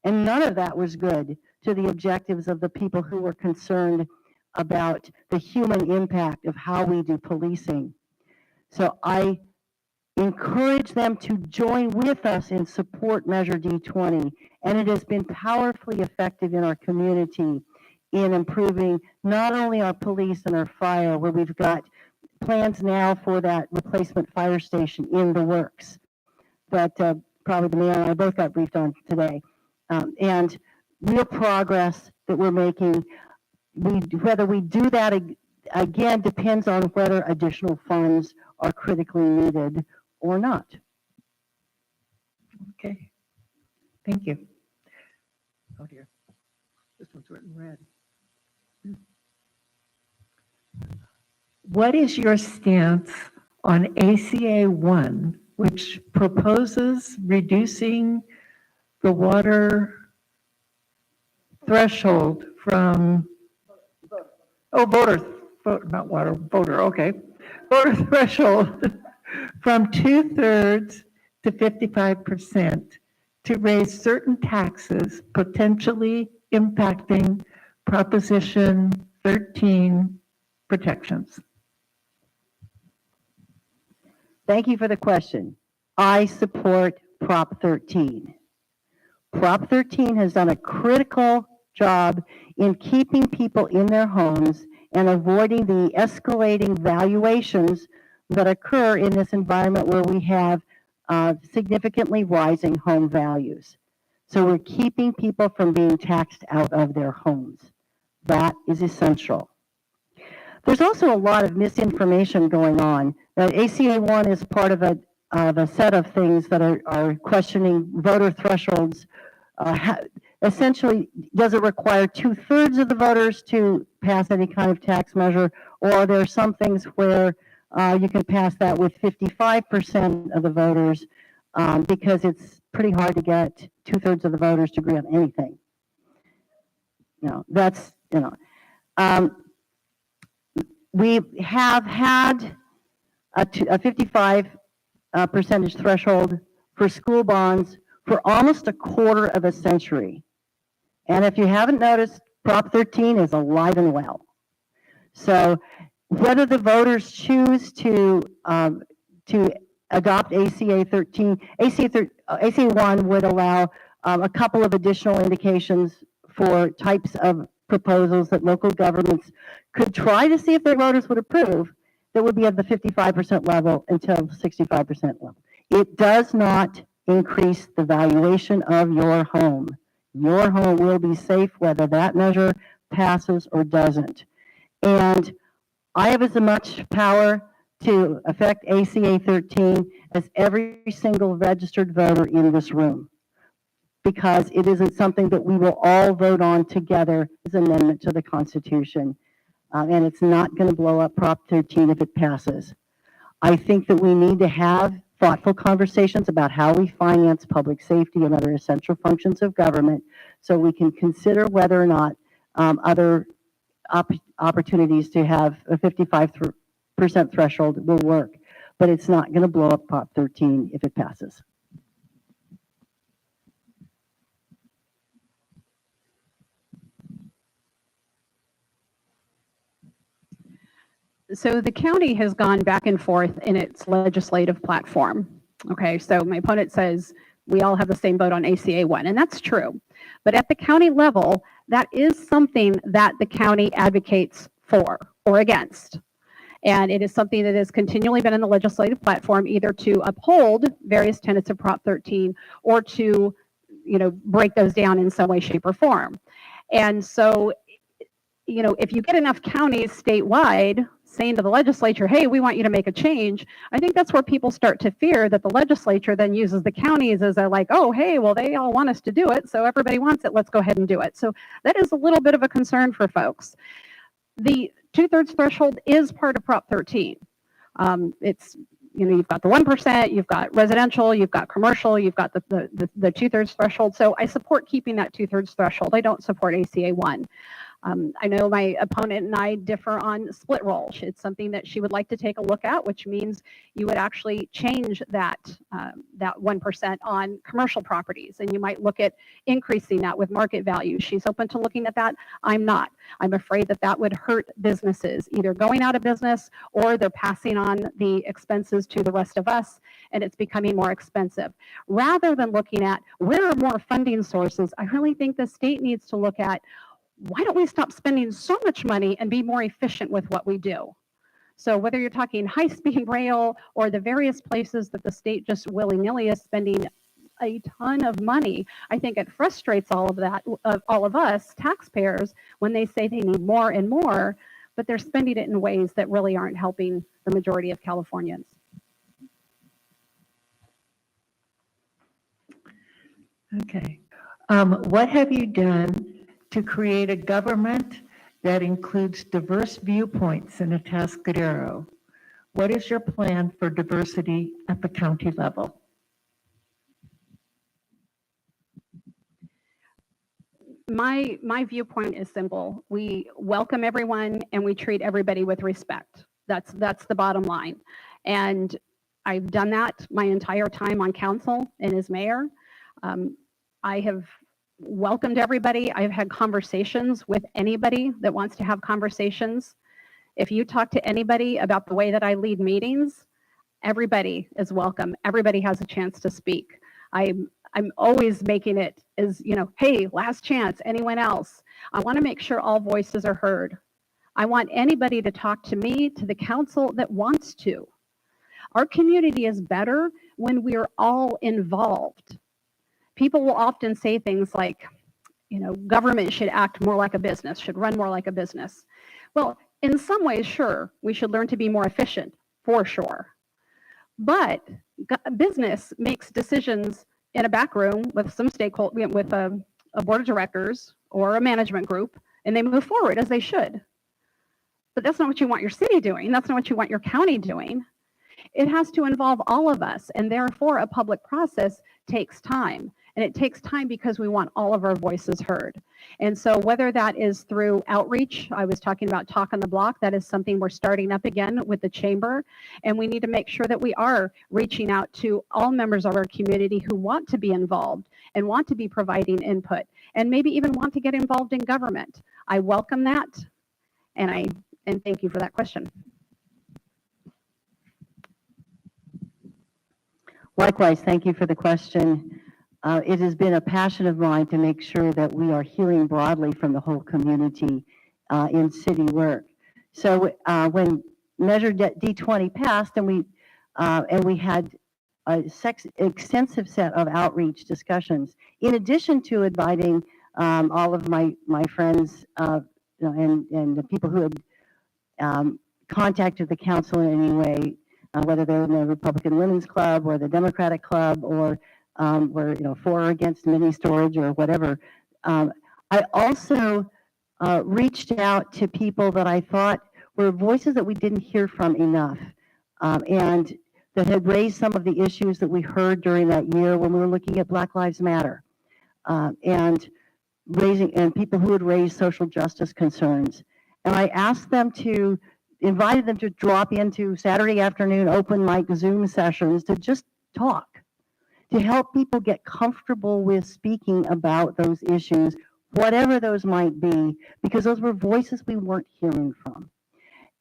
And none of that was good to the objectives of the people who were concerned about the human impact of how we do policing. So I encourage them to join with us and support Measure D20, and it has been powerfully effective in our community in improving not only our police and our fire, where we've got plans now for that replacement fire station in the works, but probably the mayor and I both got briefed on today, and real progress that we're making. Whether we do that again depends on whether additional funds are critically needed or not. Okay, thank you. Oh dear, this one's written red. What is your stance on ACA 1, which proposes reducing the water threshold from, voter threshold from 2/3 to 55% to raise certain taxes potentially impacting Proposition 13 protections? Thank you for the question. I support Prop 13. Prop 13 has done a critical job in keeping people in their homes and avoiding the escalating valuations that occur in this environment where we have significantly rising home values. So we're keeping people from being taxed out of their homes. That is essential. There's also a lot of misinformation going on. ACA 1 is part of a set of things that are questioning voter thresholds. Essentially, does it require 2/3 of the voters to pass any kind of tax measure, or are there some things where you can pass that with 55% of the voters, because it's pretty hard to get 2/3 of the voters to agree on anything. That's, we have had a 55 percentage threshold for school bonds for almost a quarter of a century. And if you haven't noticed, Prop 13 is alive and well. So whether the voters choose to adopt ACA 13, ACA 1 would allow a couple of additional indications for types of proposals that local governments could try to see if their voters would approve that would be at the 55% level until 65% level. It does not increase the valuation of your home. Your home will be safe whether that measure passes or doesn't. And I have as much power to affect ACA 13 as every single registered voter in this room, because it isn't something that we will all vote on together as an amendment to the Constitution. And it's not going to blow up Prop 13 if it passes. I think that we need to have thoughtful conversations about how we finance public safety and other essential functions of government, so we can consider whether or not other opportunities to have a 55% threshold will work. But it's not going to blow up Prop 13 if it passes. So the county has gone back and forth in its legislative platform. Okay, so my opponent says we all have the same vote on ACA 1, and that's true. But at the county level, that is something that the county advocates for or against. And it is something that has continually been in the legislative platform, either to uphold various tenets of Prop 13 or to, break those down in some way, shape, or form. And so, if you get enough counties statewide saying to the legislature, hey, we want you to make a change, I think that's where people start to fear that the legislature then uses the counties as a oh, hey, well, they all want us to do it, so everybody wants it, let's go ahead and do it. So that is a little bit of a concern for folks. The 2/3 threshold is part of Prop 13. It's, you've got the 1%, you've got residential, you've got commercial, you've got the 2/3 threshold. So I support keeping that 2/3 threshold. I don't support ACA 1. I know my opponent and I differ on split roll. It's something that she would like to take a look at, which means you would actually change that 1% on commercial properties, and you might look at increasing that with market value. She's open to looking at that. I'm not. I'm afraid that that would hurt businesses, either going out of business or they're passing on the expenses to the rest of us, and it's becoming more expensive. Rather than looking at where are more funding sources, I really think the state needs to look at, why don't we stop spending so much money and be more efficient with what we do? So whether you're talking high-speed rail or the various places that the state just willy-nilly is spending a ton of money, I think it frustrates all of us taxpayers when they say they need more and more, but they're spending it in ways that really aren't helping the majority of Californians. Okay. What have you done to create a government that includes diverse viewpoints in Atascadero? What is your plan for diversity at the county level? My viewpoint is simple. We welcome everyone and we treat everybody with respect. That's the bottom line. And I've done that my entire time on council and as mayor. I have welcomed everybody. I've had conversations with anybody that wants to have conversations. If you talk to anybody about the way that I lead meetings, everybody is welcome. Everybody has a chance to speak. I'm always making it as, hey, last chance, anyone else? I want to make sure all voices are heard. I want anybody to talk to me, to the council that wants to. Our community is better when we're all involved. People will often say things like, government should act more like a business, should run more like a business. Well, in some ways, sure, we should learn to be more efficient, for sure. But business makes decisions in a back room with some stakeholder, with a board of directors or a management group, and they move forward as they should. But that's not what you want your city doing. That's not what you want your county doing. It has to involve all of us, and therefore a public process takes time. And it takes time because we want all of our voices heard. And so whether that is through outreach, I was talking about Talk on the Block, that is something we're starting up again with the chamber. And we need to make sure that we are reaching out to all members of our community who want to be involved and want to be providing input and maybe even want to get involved in government. I welcome that, and thank you for that question. Likewise, thank you for the question. it has been a passion of mine to make sure that we are hearing broadly from the whole community in city work. So when Measure D20 passed, and we had a extensive set of outreach discussions, in addition to inviting all of my friends and the people who had contacted the council in any way, whether they're in the Republican Women's Club or the Democratic Club, or were for or against mini storage or whatever. I also reached out to people that I thought were voices that we didn't hear from enough, and that had raised some of the issues that we heard during that year when we were looking at Black Lives Matter, and people who had raised social justice concerns. And I asked them invited them to drop into Saturday afternoon open mic Zoom sessions to just talk, to help people get comfortable with speaking about those issues, whatever those might be, because those were voices we weren't hearing from.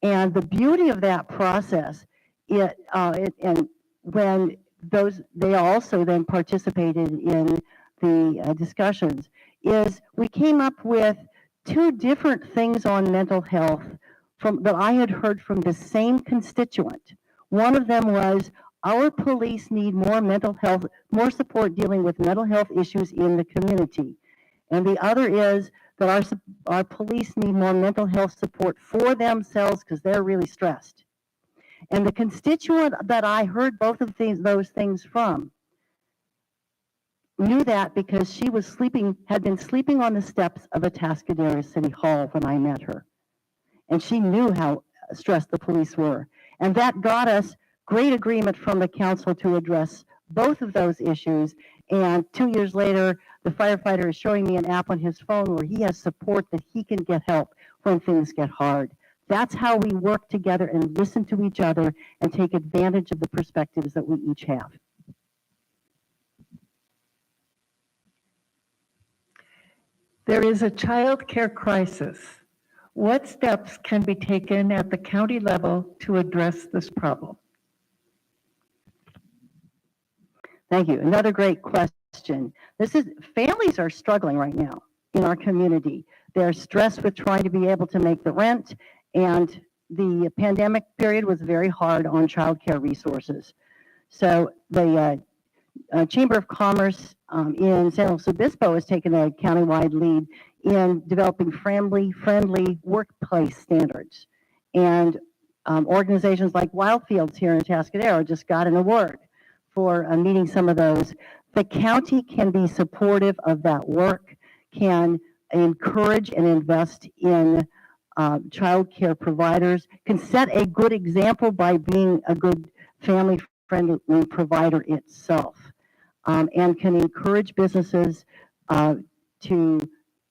And the beauty of that process, and when they also then participated in the discussions, is we came up with two different things on mental health that I had heard from the same constituent. One of them was, our police need more more support dealing with mental health issues in the community. And the other is that our police need more mental health support for themselves because they're really stressed. And the constituent that I heard both of those things from knew that because she had been sleeping on the steps of Atascadero City Hall when I met her. And she knew how stressed the police were. And that got us great agreement from the council to address both of those issues. And 2 years later, the firefighter is showing me an app on his phone where he has support that he can get help when things get hard. That's how we work together and listen to each other and take advantage of the perspectives that we each have. There is a child care crisis. What steps can be taken at the county level to address this problem? Thank you. Another great question. Families are struggling right now in our community. They're stressed with trying to be able to make the rent, and the pandemic period was very hard on child care resources. So the Chamber of Commerce in San Luis Obispo has taken a countywide lead in developing friendly workplace standards. And organizations like Wildfields here in Atascadero just got an award for meeting some of those. The county can be supportive of that work, can encourage and invest in child care providers, can set a good example by being a good family-friendly provider itself, and can encourage businesses to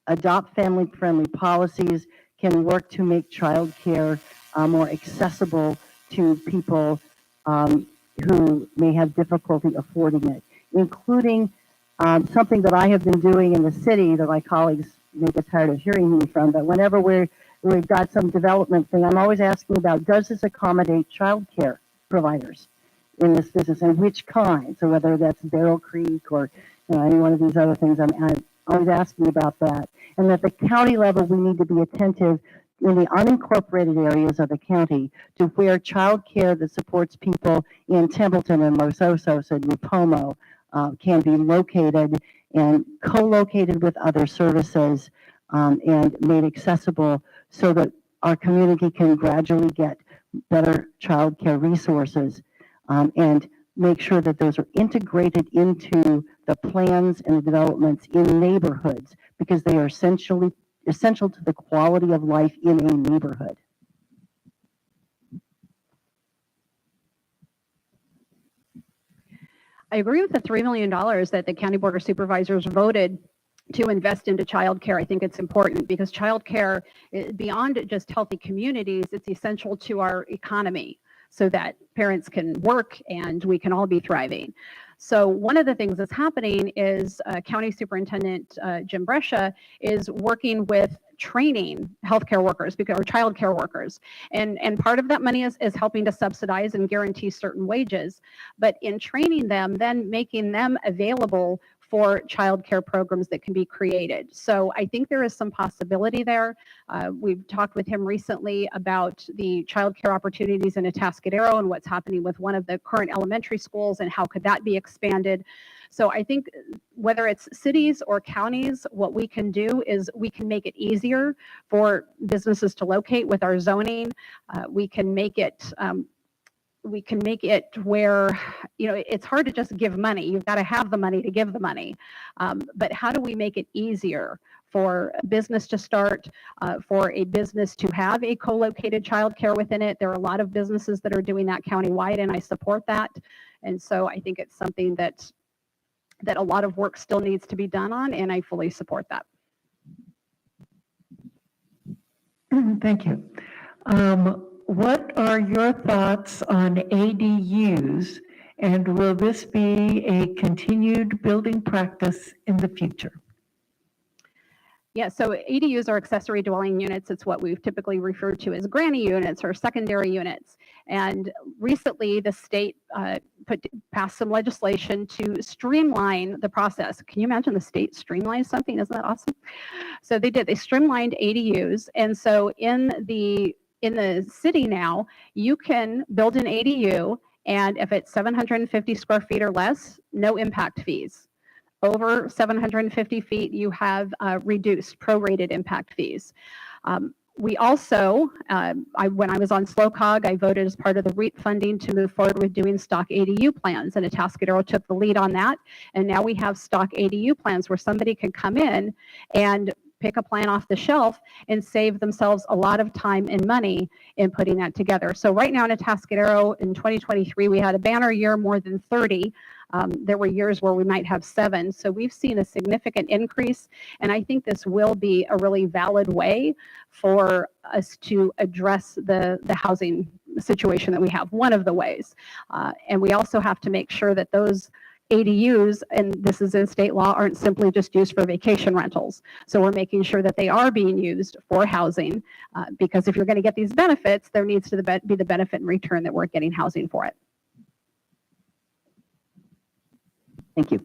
adopt family-friendly policies, can work to make child care more accessible to people who may have difficulty affording it, including something that I have been doing in the city that my colleagues may get tired of hearing me from, but whenever we've got some development thing, I'm always asking about, does this accommodate child care providers in this business, and which kind? So whether that's Barrel Creek or any one of these other things, I'm always asking about that. And at the county level, we need to be attentive in the unincorporated areas of the county to where child care that supports people in Templeton and Los Osos and Upomo can be located and co-located with other services and made accessible so that our community can gradually get better child care resources and make sure that those are integrated into the plans and the developments in neighborhoods, because they are essential to the quality of life in a neighborhood. I agree with the $3 million that the County Board of Supervisors voted to invest into childcare. I think it's important because childcare, beyond just healthy communities, it's essential to our economy so that parents can work and we can all be thriving. So one of the things that's happening is County Superintendent Jim Brescia is working with training healthcare workers or child care workers. And part of that money is helping to subsidize and guarantee certain wages. But in training them, then making them available for childcare programs that can be created. So I think there is some possibility there. We've talked with him recently about the childcare opportunities in Atascadero and what's happening with one of the current elementary schools and how could that be expanded. So I think whether it's cities or counties, what we can do is we can make it easier for businesses to locate with our zoning. We can make it where, it's hard to just give money. You've got to have the money to give the money. But how do we make it easier for a business to start, for a business to have a co-located childcare within it? There are a lot of businesses that are doing that countywide, and I support that. And so I think it's something that a lot of work still needs to be done on, and I fully support that. Thank you. What are your thoughts on ADUs, and will this be a continued building practice in the future? Yeah, so ADUs are accessory dwelling units. It's what we've typically referred to as granny units or secondary units. And recently, the state passed some legislation to streamline the process. Can you imagine the state streamlined something? Isn't that awesome? So they did. They streamlined ADUs, and so in the city now, you can build an ADU, and if it's 750 square feet or less, no impact fees. Over 750 feet, you have reduced prorated impact fees. We also, when I was on SLOCOG, I voted as part of the REAP funding to move forward with doing stock ADU plans, and Atascadero took the lead on that. And now we have stock ADU plans where somebody can come in and pick a plan off the shelf and save themselves a lot of time and money in putting that together. So right now in Atascadero in 2023, we had a banner year, more than 30. There were years where we might have 7. So we've seen a significant increase. And I think this will be a really valid way for us to address the housing situation that we have, one of the ways. And we also have to make sure that those ADUs, and this is in state law, aren't simply just used for vacation rentals. So we're making sure that they are being used for housing, because if you're going to get these benefits, there needs to be the benefit in return that we're getting housing for it. Thank you.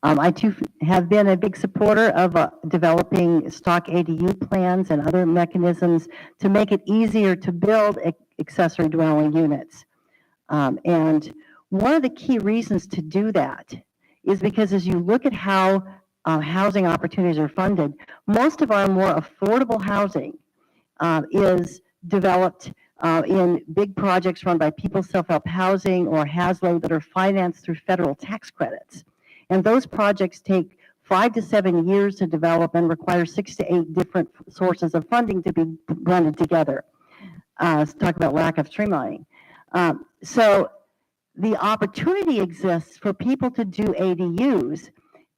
I too have been a big supporter of developing stock ADU plans and other mechanisms to make it easier to build accessory dwelling units. And one of the key reasons to do that is because as you look at how housing opportunities are funded, most of our more affordable housing is developed in big projects run by People's Self-Help Housing or HASLO that are financed through federal tax credits. And those projects take 5 to 7 years to develop and require 6 to 8 different sources of funding to be blended together. Let's talk about lack of streamlining. So the opportunity exists for people to do ADUs.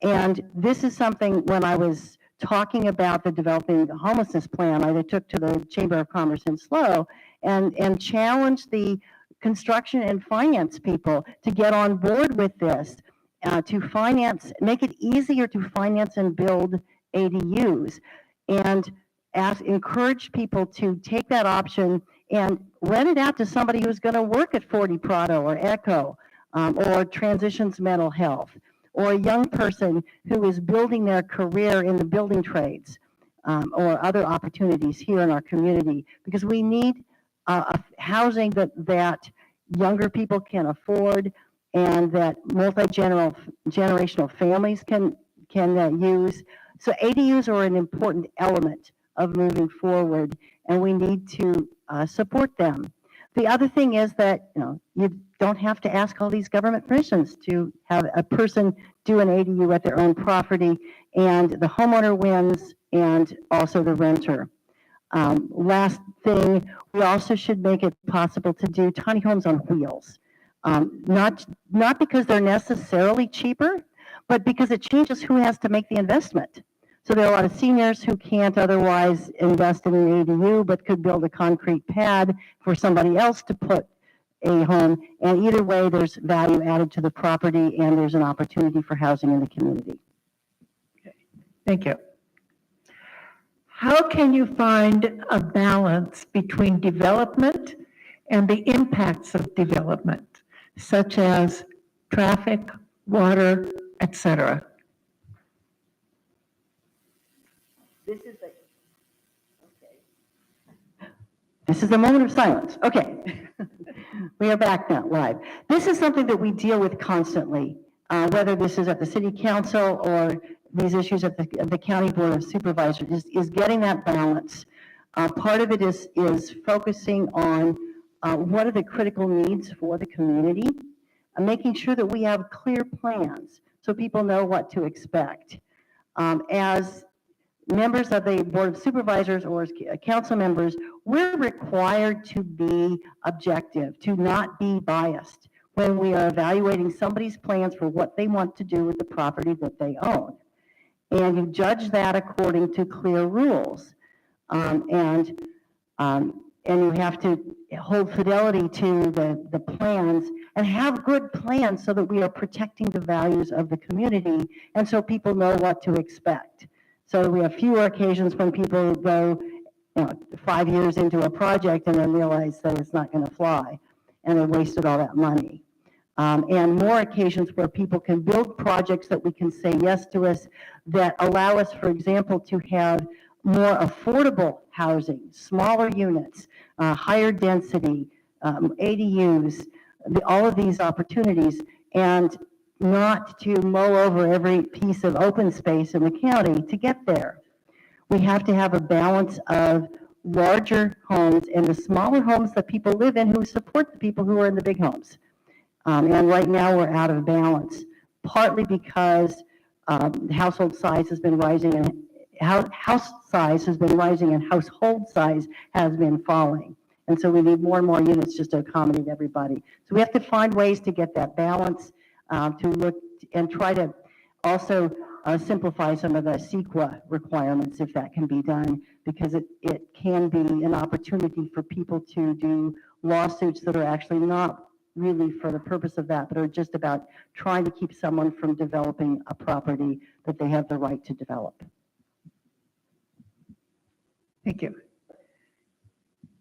And this is something when I was talking about the developing the homelessness plan, I took to the Chamber of Commerce in SLO and challenged the construction and finance people to get on board with this, to make it easier to finance and build ADUs, and encourage people to take that option and rent it out to somebody who's going to work at 40 Prado or Echo, or Transitions Mental Health, or a young person who is building their career in the building trades, or other opportunities here in our community, because we need housing that younger people can afford and that multi-generational families can use. So ADUs are an important element of moving forward, and we need to support them. The other thing is that you don't have to ask all these government permissions to have a person do an ADU at their own property, and the homeowner wins and also the renter. Last thing, we also should make it possible to do tiny homes on wheels. Not because they're necessarily cheaper, but because it changes who has to make the investment. So there are a lot of seniors who can't otherwise invest in an ADU, but could build a concrete pad for somebody else to put a home. And either way, there's value added to the property, and there's an opportunity for housing in the community. Okay. Thank you. How can you find a balance between development and the impacts of development, such as traffic, water, etc.? This is the moment of silence. Okay. We are back now, live. This is something that we deal with constantly, whether this is at the city council or these issues at the county board of supervisors, is getting that balance. Part of it is focusing on what are the critical needs for the community, and making sure that we have clear plans so people know what to expect. As members of the Board of Supervisors or as council members, we're required to be objective, to not be biased when we are evaluating somebody's plans for what they want to do with the property that they own. And you judge that according to clear rules. And you have to hold fidelity to the plans and have good plans so that we are protecting the values of the community and so people know what to expect. So we have fewer occasions when people go 5 years into a project and then realize that it's not going to fly and they wasted all that money. And more occasions where people can build projects that we can say yes to us that allow us, for example, to have more affordable housing, smaller units, higher density, ADUs, all of these opportunities, and not to mow over every piece of open space in the county to get there. We have to have a balance of larger homes and the smaller homes that people live in who support the people who are in the big homes. And right now we're out of balance, partly because household size has been rising and house size has been rising and household size has been falling. And so we need more and more units just to accommodate everybody. So we have to find ways to get that balance, to look and try to also simplify some of the CEQA requirements if that can be done, because it can be an opportunity for people to do lawsuits that are actually not really for the purpose of that, but are just about trying to keep someone from developing a property that they have the right to develop. Thank you.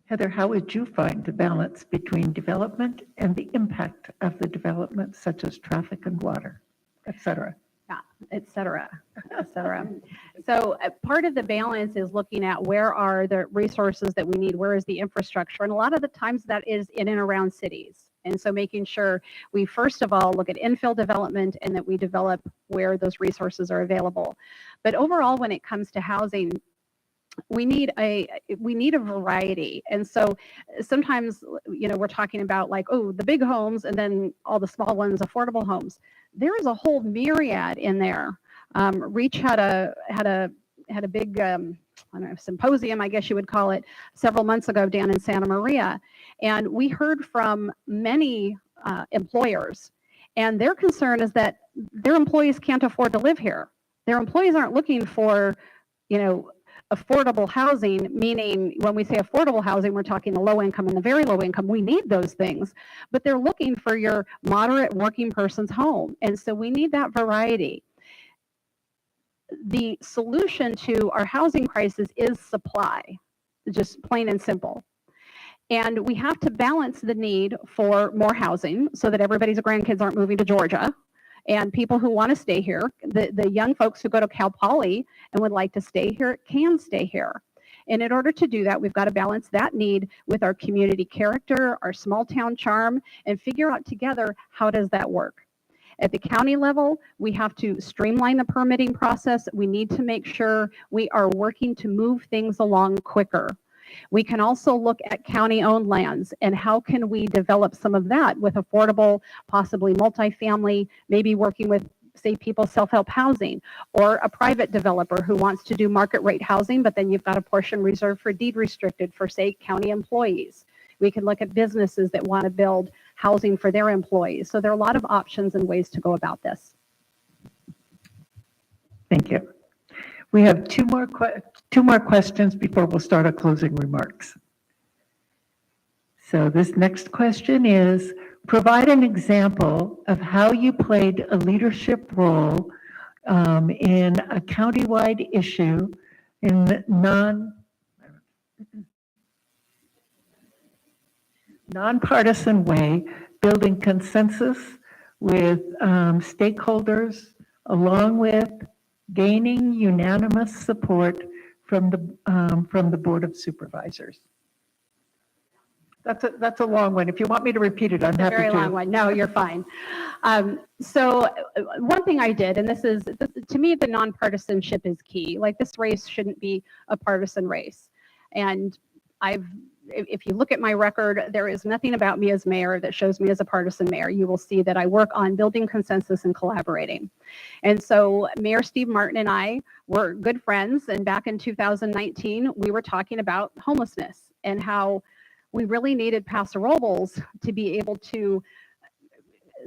Heather, how would you find the balance between development and the impact of the development, such as traffic and water, et cetera? Yeah, et cetera, et cetera. So part of the balance is looking at where are the resources that we need, where is the infrastructure, and a lot of the times that is in and around cities. And so making sure we first of all look at infill development and that we develop where those resources are available. But overall, when it comes to housing, we need a variety. And so sometimes, we're talking about like, oh, the big homes and then all the small ones, affordable homes. There is a whole myriad in there. Reach had a big I don't know, symposium, I guess you would call it, several months ago down in Santa Maria, and we heard from many employers, and their concern is that their employees can't afford to live here. Their employees aren't looking for, affordable housing, meaning when we say affordable housing, we're talking the low income and the very low income. We need those things, but they're looking for your moderate working person's home. And so we need that variety. The solution to our housing crisis is supply, just plain and simple. And we have to balance the need for more housing so that everybody's grandkids aren't moving to Georgia. And people who want to stay here, the young folks who go to Cal Poly and would like to stay here can stay here. And in order to do that, we've got to balance that need with our community character, our small town charm, and figure out together how does that work. At the county level, we have to streamline the permitting process. We need to make sure we are working to move things along quicker. We can also look at county-owned lands and how can we develop some of that with affordable, possibly multifamily, maybe working with, say, people self-help housing, or a private developer who wants to do market rate housing, but then you've got a portion reserved for deed restricted for, say, county employees. We can look at businesses that want to build housing for their employees. So there are a lot of options and ways to go about this. Thank you. We have two more questions before we'll start our closing remarks. So this next question is, provide an example of how you played a leadership role in a countywide issue in nonpartisan way, building consensus with stakeholders, along with gaining unanimous support from the Board of Supervisors. That's a long one. If you want me to repeat it, I'm It's a happy very to. long one. No, you're fine. One thing I did, and to me, the nonpartisanship is key. Like, this race shouldn't be a partisan race. And if you look at my record, there is nothing about me as mayor that shows me as a partisan mayor. You will see that I work on building consensus and collaborating. And so Mayor Steve Martin and I were good friends. And back in 2019, we were talking about homelessness and how we really needed Paso Robles to be able to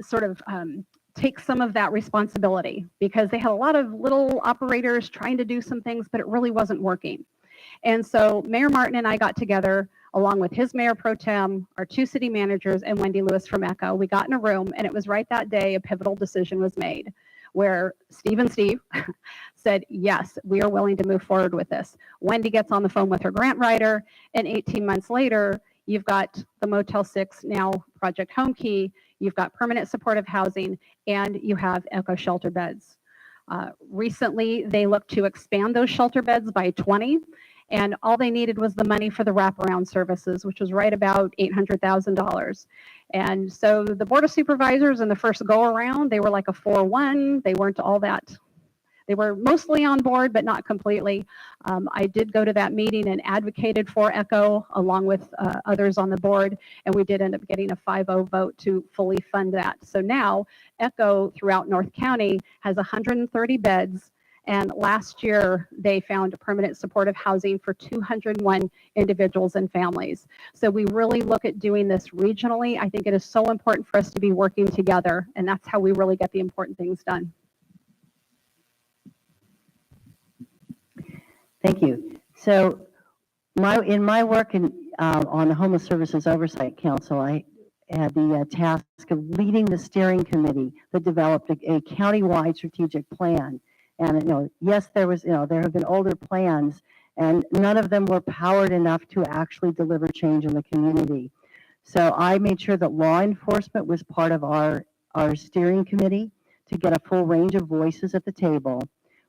sort of take some of that responsibility, because they had a lot of little operators trying to do some things, but it really wasn't working. And so Mayor Martin and I got together, along with his mayor pro tem, our two city managers, and Wendy Lewis from ECHO. We got in a room, and it was right that day a pivotal decision was made, where Steve said, yes, we are willing to move forward with this. Wendy gets on the phone with her grant writer, and 18 months later, you've got the Motel 6, now Project Home Key, you've got permanent supportive housing, and you have ECHO shelter beds. Recently, they looked to expand those shelter beds by 20, and all they needed was the money for the wraparound services, which was right about $800,000. And so the Board of Supervisors in the first go-around, they were like a 4-1. They weren't all that. They were mostly on board, but not completely. I did go to that meeting and advocated for ECHO along with others on the board, and we did end up getting a 5-0 vote to fully fund that. So now ECHO throughout North County has 130 beds, and last year they found permanent supportive housing for 201 individuals and families. So we really look at doing this regionally. I think it is so important for us to be working together, and that's how we really get the important things done. Thank you. So in my work on the Homeless Services Oversight Council, I had the task of leading the steering committee that developed a county-wide strategic plan. And yes, there have been older plans, and none of them were powered enough to actually deliver change in the community. So I made sure that law enforcement was part of our steering committee to get a full range of voices at the table.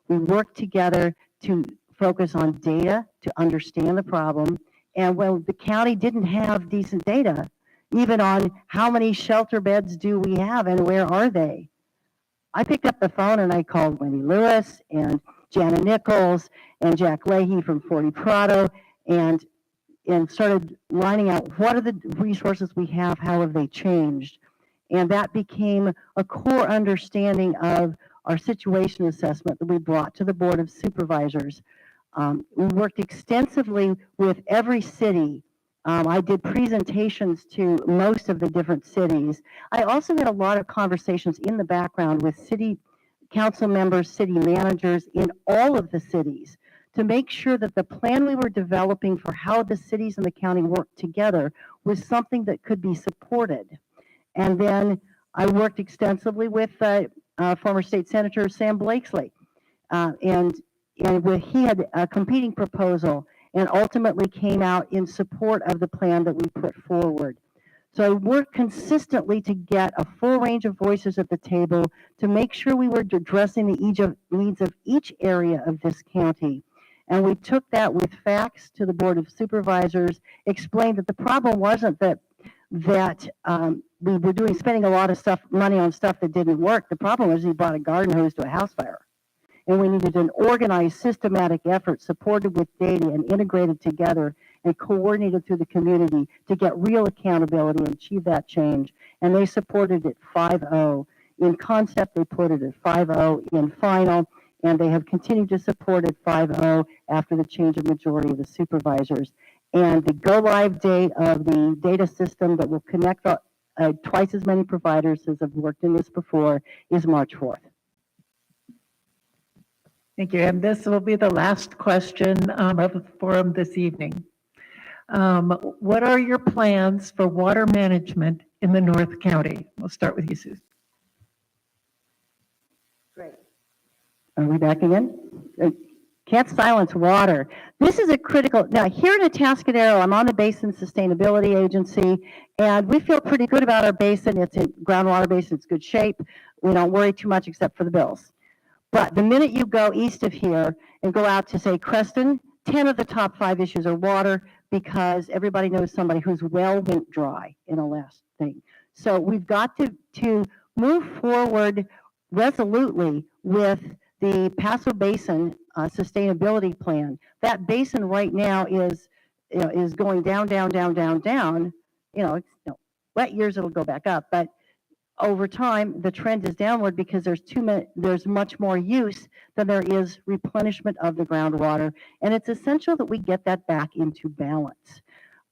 We worked together to focus on data to understand the problem. And when the county didn't have decent data, even on how many shelter beds do we have and where are they, I picked up the phone and I called Wendy Lewis and Jana Nichols and Jack Leahy from 40 Prado and started lining out what are the resources we have, how have they changed. And that became a core understanding of our situation assessment that we brought to the Board of Supervisors. We worked extensively with every city. I did presentations to most of the different cities. I also had a lot of conversations in the background with city council members, city managers in all of the cities to make sure that the plan we were developing for how the cities and the county work together was something that could be supported. And then I worked extensively with former state senator Sam Blakesley, and he had a competing proposal and ultimately came out in support of the plan that we put forward. So I worked consistently to get a full range of voices at the table to make sure we were addressing the needs of each area of this county. And we took that with facts to the Board of Supervisors, explained that the problem wasn't that we were spending a lot of money on stuff that didn't work. The problem was he brought a garden hose to a house fire. And we needed an organized, systematic effort supported with data and integrated together and coordinated through the community to get real accountability and achieve that change. And they supported it 5-0. In concept, they put it at 5-0 in final, and they have continued to support it 5-0 after the change of majority of the supervisors. And the go-live date of the data system that will connect twice as many providers as have worked in this before is March 4th. Thank you. And this will be the last question of the forum this evening. What are your plans for water management in the North County? We'll start with you, Susan. Great. Are we back again? Can't silence water. This is a critical, now here in Atascadero, I'm on the Basin Sustainability Agency, and we feel pretty good about our basin. It's in groundwater basin, it's good shape. We don't worry too much except for the bills. But the minute you go east of here and go out to, say, Creston, 10 of the top 5 issues are water, because everybody knows somebody whose well went dry in the last thing. So we've got to move forward resolutely with the Paso Basin sustainability plan. That basin right now is, is going down, down, down, down, down. Wet years it'll go back up, but over time the trend is downward because there's much more use than there is replenishment of the groundwater, and it's essential that we get that back into balance.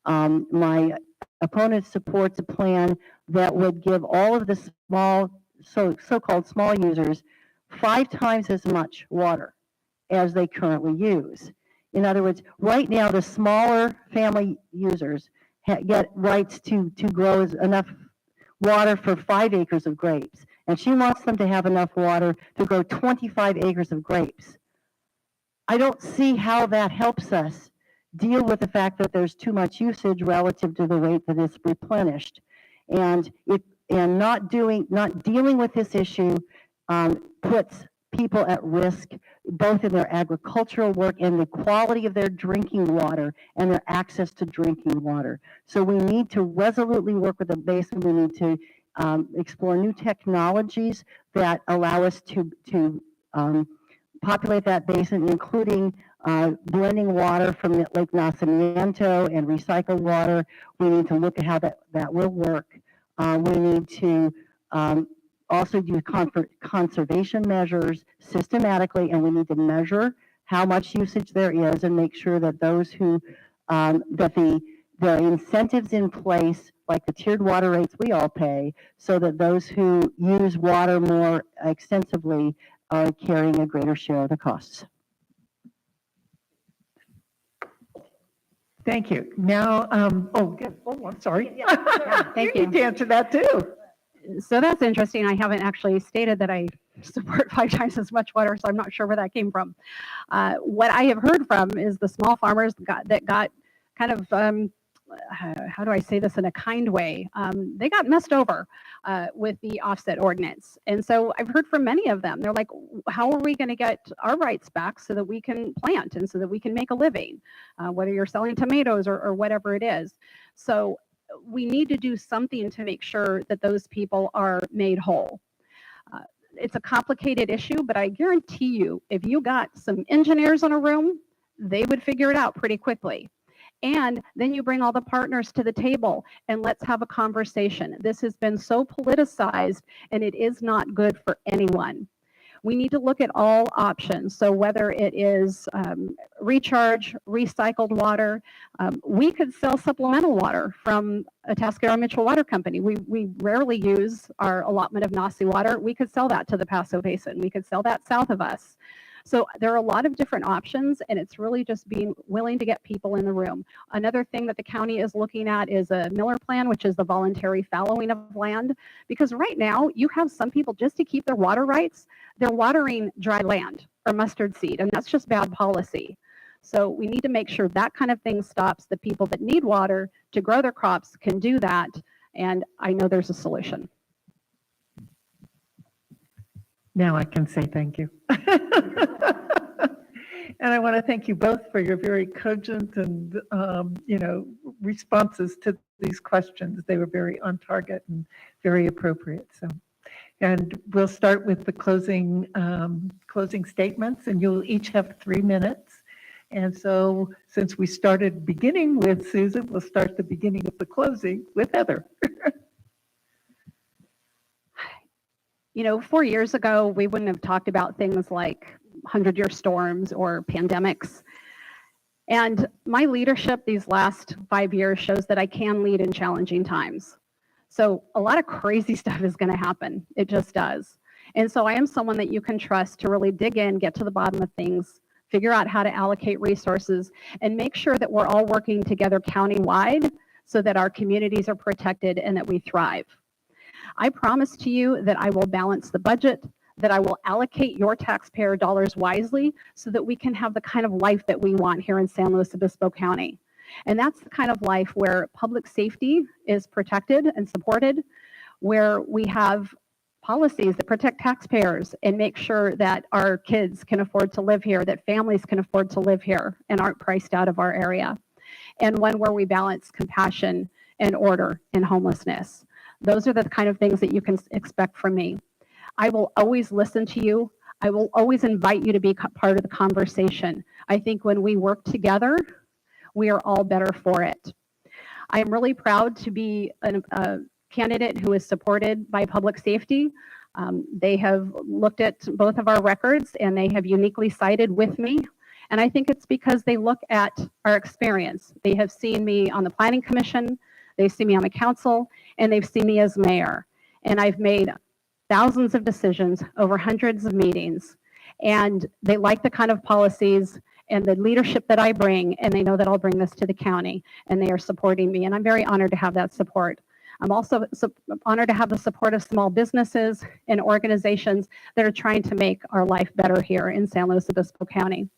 My opponent supports a plan that would give all of the so-called small users 5 times as much water as they currently use. In other words, right now the smaller family users get rights to grow enough water for 5 acres of grapes, and she wants them to have enough water to grow 25 acres of grapes. I don't see how that helps us deal with the fact that there's too much usage relative to the rate that it's replenished, and not dealing with this issue puts people at risk, both in their agricultural work and the quality of their drinking water and their access to drinking water. So we need to resolutely work with the basin. We need to explore new technologies that allow us to populate that basin, including blending water from Lake Nacimiento and recycled water. We need to look at how that will work. We need to also do conservation measures systematically, and we need to measure how much usage there is and make sure that those who, that the incentives in place, like the tiered water rates we all pay, so that those who use water more extensively are carrying a greater share of the costs. Thank you. Now, I'm sorry. Thank You you. need to answer that too. So that's interesting. I haven't actually stated that I support 5 times as much water, so I'm not sure where that came from. What I have heard from is the small farmers that got kind of, how do I say this in a kind way? They got messed over with the offset ordinance. And so I've heard from many of them. They're like, how are we going to get our rights back so that we can plant and so that we can make a living, whether you're selling tomatoes or whatever it is. So we need to do something to make sure that those people are made whole. It's a complicated issue, but I guarantee you, if you got some engineers in a room, they would figure it out pretty quickly. And then you bring all the partners to the table and let's have a conversation. This has been so politicized and it is not good for anyone. We need to look at all options. So whether it is recharge, recycled water, we could sell supplemental water from Atascadero Mitchell Water Company. We rarely use our allotment of Nasi water. We could sell that to the Paso Basin. We could sell that south of us. So there are a lot of different options, and it's really just being willing to get people in the room. Another thing that the county is looking at is a Miller plan, which is the voluntary fallowing of land. Because right now, you have some people, just to keep their water rights, they're watering dry land or mustard seed, and that's just bad policy. So we need to make sure that kind of thing stops. The people that need water to grow their crops can do that, and I know there's a solution. Now I can say thank you. And I want to thank you both for your very cogent and, responses to these questions. They were very on target and very appropriate. So, and we'll start with the closing statements, and you'll each have 3 minutes. And so since we started beginning with Susan, we'll start the beginning of the closing with Heather. 4 years ago, we wouldn't have talked about things like 100-year storms or pandemics. And my leadership these last 5 years shows that I can lead in challenging times. So a lot of crazy stuff is going to happen. It just does. And so I am someone that you can trust to really dig in, get to the bottom of things, figure out how to allocate resources, and make sure that we're all working together countywide so that our communities are protected and that we thrive. I promise to you that I will balance the budget, that I will allocate your taxpayer dollars wisely so that we can have the kind of life that we want here in San Luis Obispo County. And that's the kind of life where public safety is protected and supported, where we have policies that protect taxpayers and make sure that our kids can afford to live here, that families can afford to live here and aren't priced out of our area, and one where we balance compassion and order in homelessness. Those are the kind of things that you can expect from me. I will always listen to you. I will always invite you to be part of the conversation. I think when we work together, we are all better for it. I am really proud to be a candidate who is supported by public safety. They have looked at both of our records and they have uniquely sided with me. And I think it's because they look at our experience. They have seen me on the planning commission, they've seen me on the council, and they've seen me as mayor. And I've made thousands of decisions over hundreds of meetings. And they like the kind of policies and the leadership that I bring, and they know that I'll bring this to the county, and they are supporting me. And I'm very honored to have that support. I'm also honored to have the support of small businesses and organizations that are trying to make our life better here in San Luis Obispo County.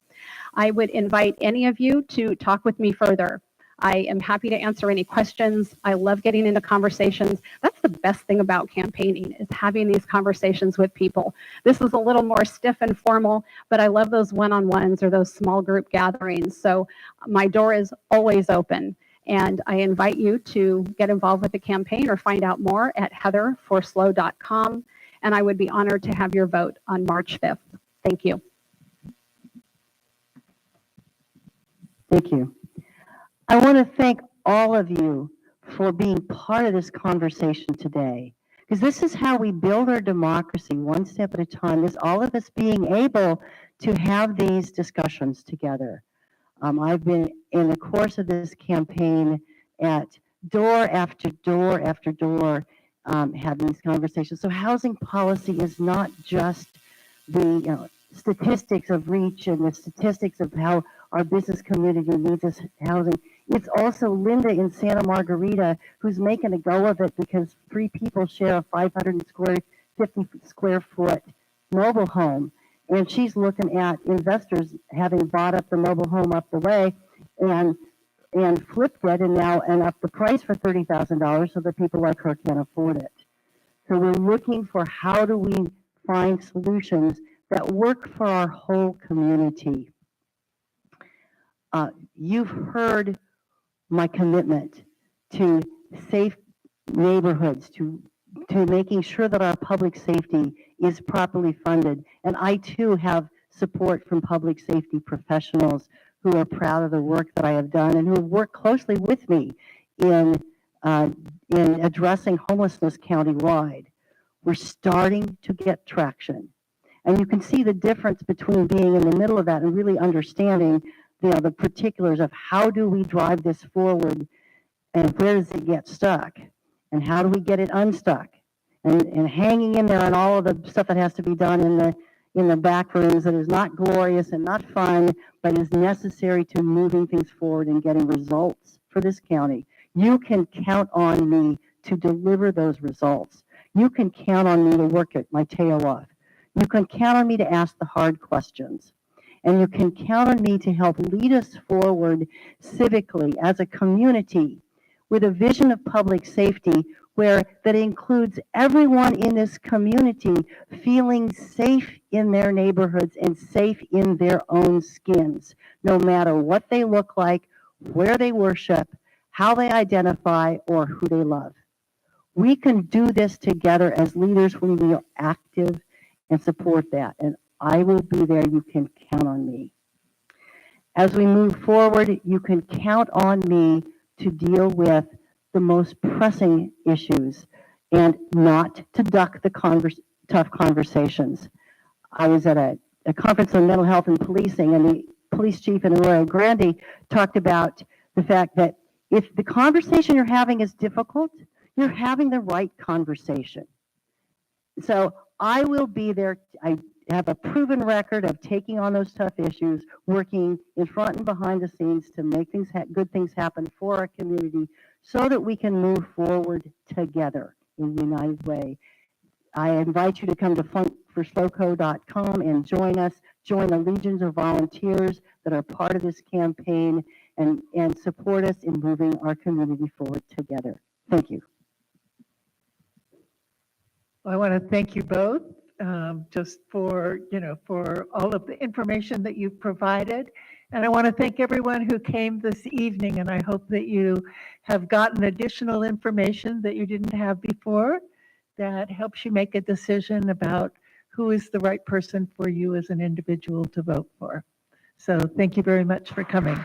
I would invite any of you to talk with me further. I am happy to answer any questions. I love getting into conversations. That's the best thing about campaigning, is having these conversations with people. This is a little more stiff and formal, but I love those one-on-ones or those small group gatherings. So my door is always open. And I invite you to get involved with the campaign or find out more at heatherforslo.com. And I would be honored to have your vote on March 5th. Thank you. Thank you. I want to thank all of you for being part of this conversation today, because this is how we build our democracy one step at a time. This all of us being able to have these discussions together. I've been in the course of this campaign at door after door after door, having these conversations. So housing policy is not just the statistics of reach and the statistics of how our business community needs this housing. It's also Linda in Santa Margarita who's making a go of it because 3 people share a 550 square foot mobile home. And she's looking at investors having bought up the mobile home up the way and flipped it and up the price for $30,000 so that people like her can't afford it. So we're looking for how do we find solutions that work for our whole community. You've heard my commitment to safe neighborhoods, to making sure that our public safety is properly funded. And I too have support from public safety professionals who are proud of the work that I have done and who have worked closely with me in addressing homelessness countywide. We're starting to get traction. And you can see the difference between being in the middle of that and really understanding the particulars of how do we drive this forward and where does it get stuck and how do we get it unstuck and hanging in there on all of the stuff that has to be done in the back rooms that is not glorious and not fun, but is necessary to moving things forward and getting results for this county. You can count on me to deliver those results. You can count on me to work it my tail off. You can count on me to ask the hard questions. And you can count on me to help lead us forward civically as a community with a vision of public safety that includes everyone in this community feeling safe in their neighborhoods and safe in their own skins, no matter what they look like, where they worship, how they identify, or who they love. We can do this together as leaders when we are active and support that. And I will be there. You can count on me. As we move forward, you can count on me to deal with the most pressing issues and not to duck the tough conversations. I was at a conference on mental health and policing, and the police chief in Arroyo Grande talked about the fact that if the conversation you're having is difficult, you're having the right conversation. So I will be there. I have a proven record of taking on those tough issues, working in front and behind the scenes to make good things happen for our community so that we can move forward together in a united way. I invite you to come to funkforsloco.com and join us, join the legions of volunteers that are part of this campaign and support us in moving our community forward together. Thank you. I want to thank you both just for, for all of the information that you've provided. And I want to thank everyone who came this evening, and I hope that you have gotten additional information that you didn't have before that helps you make a decision about who is the right person for you as an individual to vote for. So thank you very much for coming.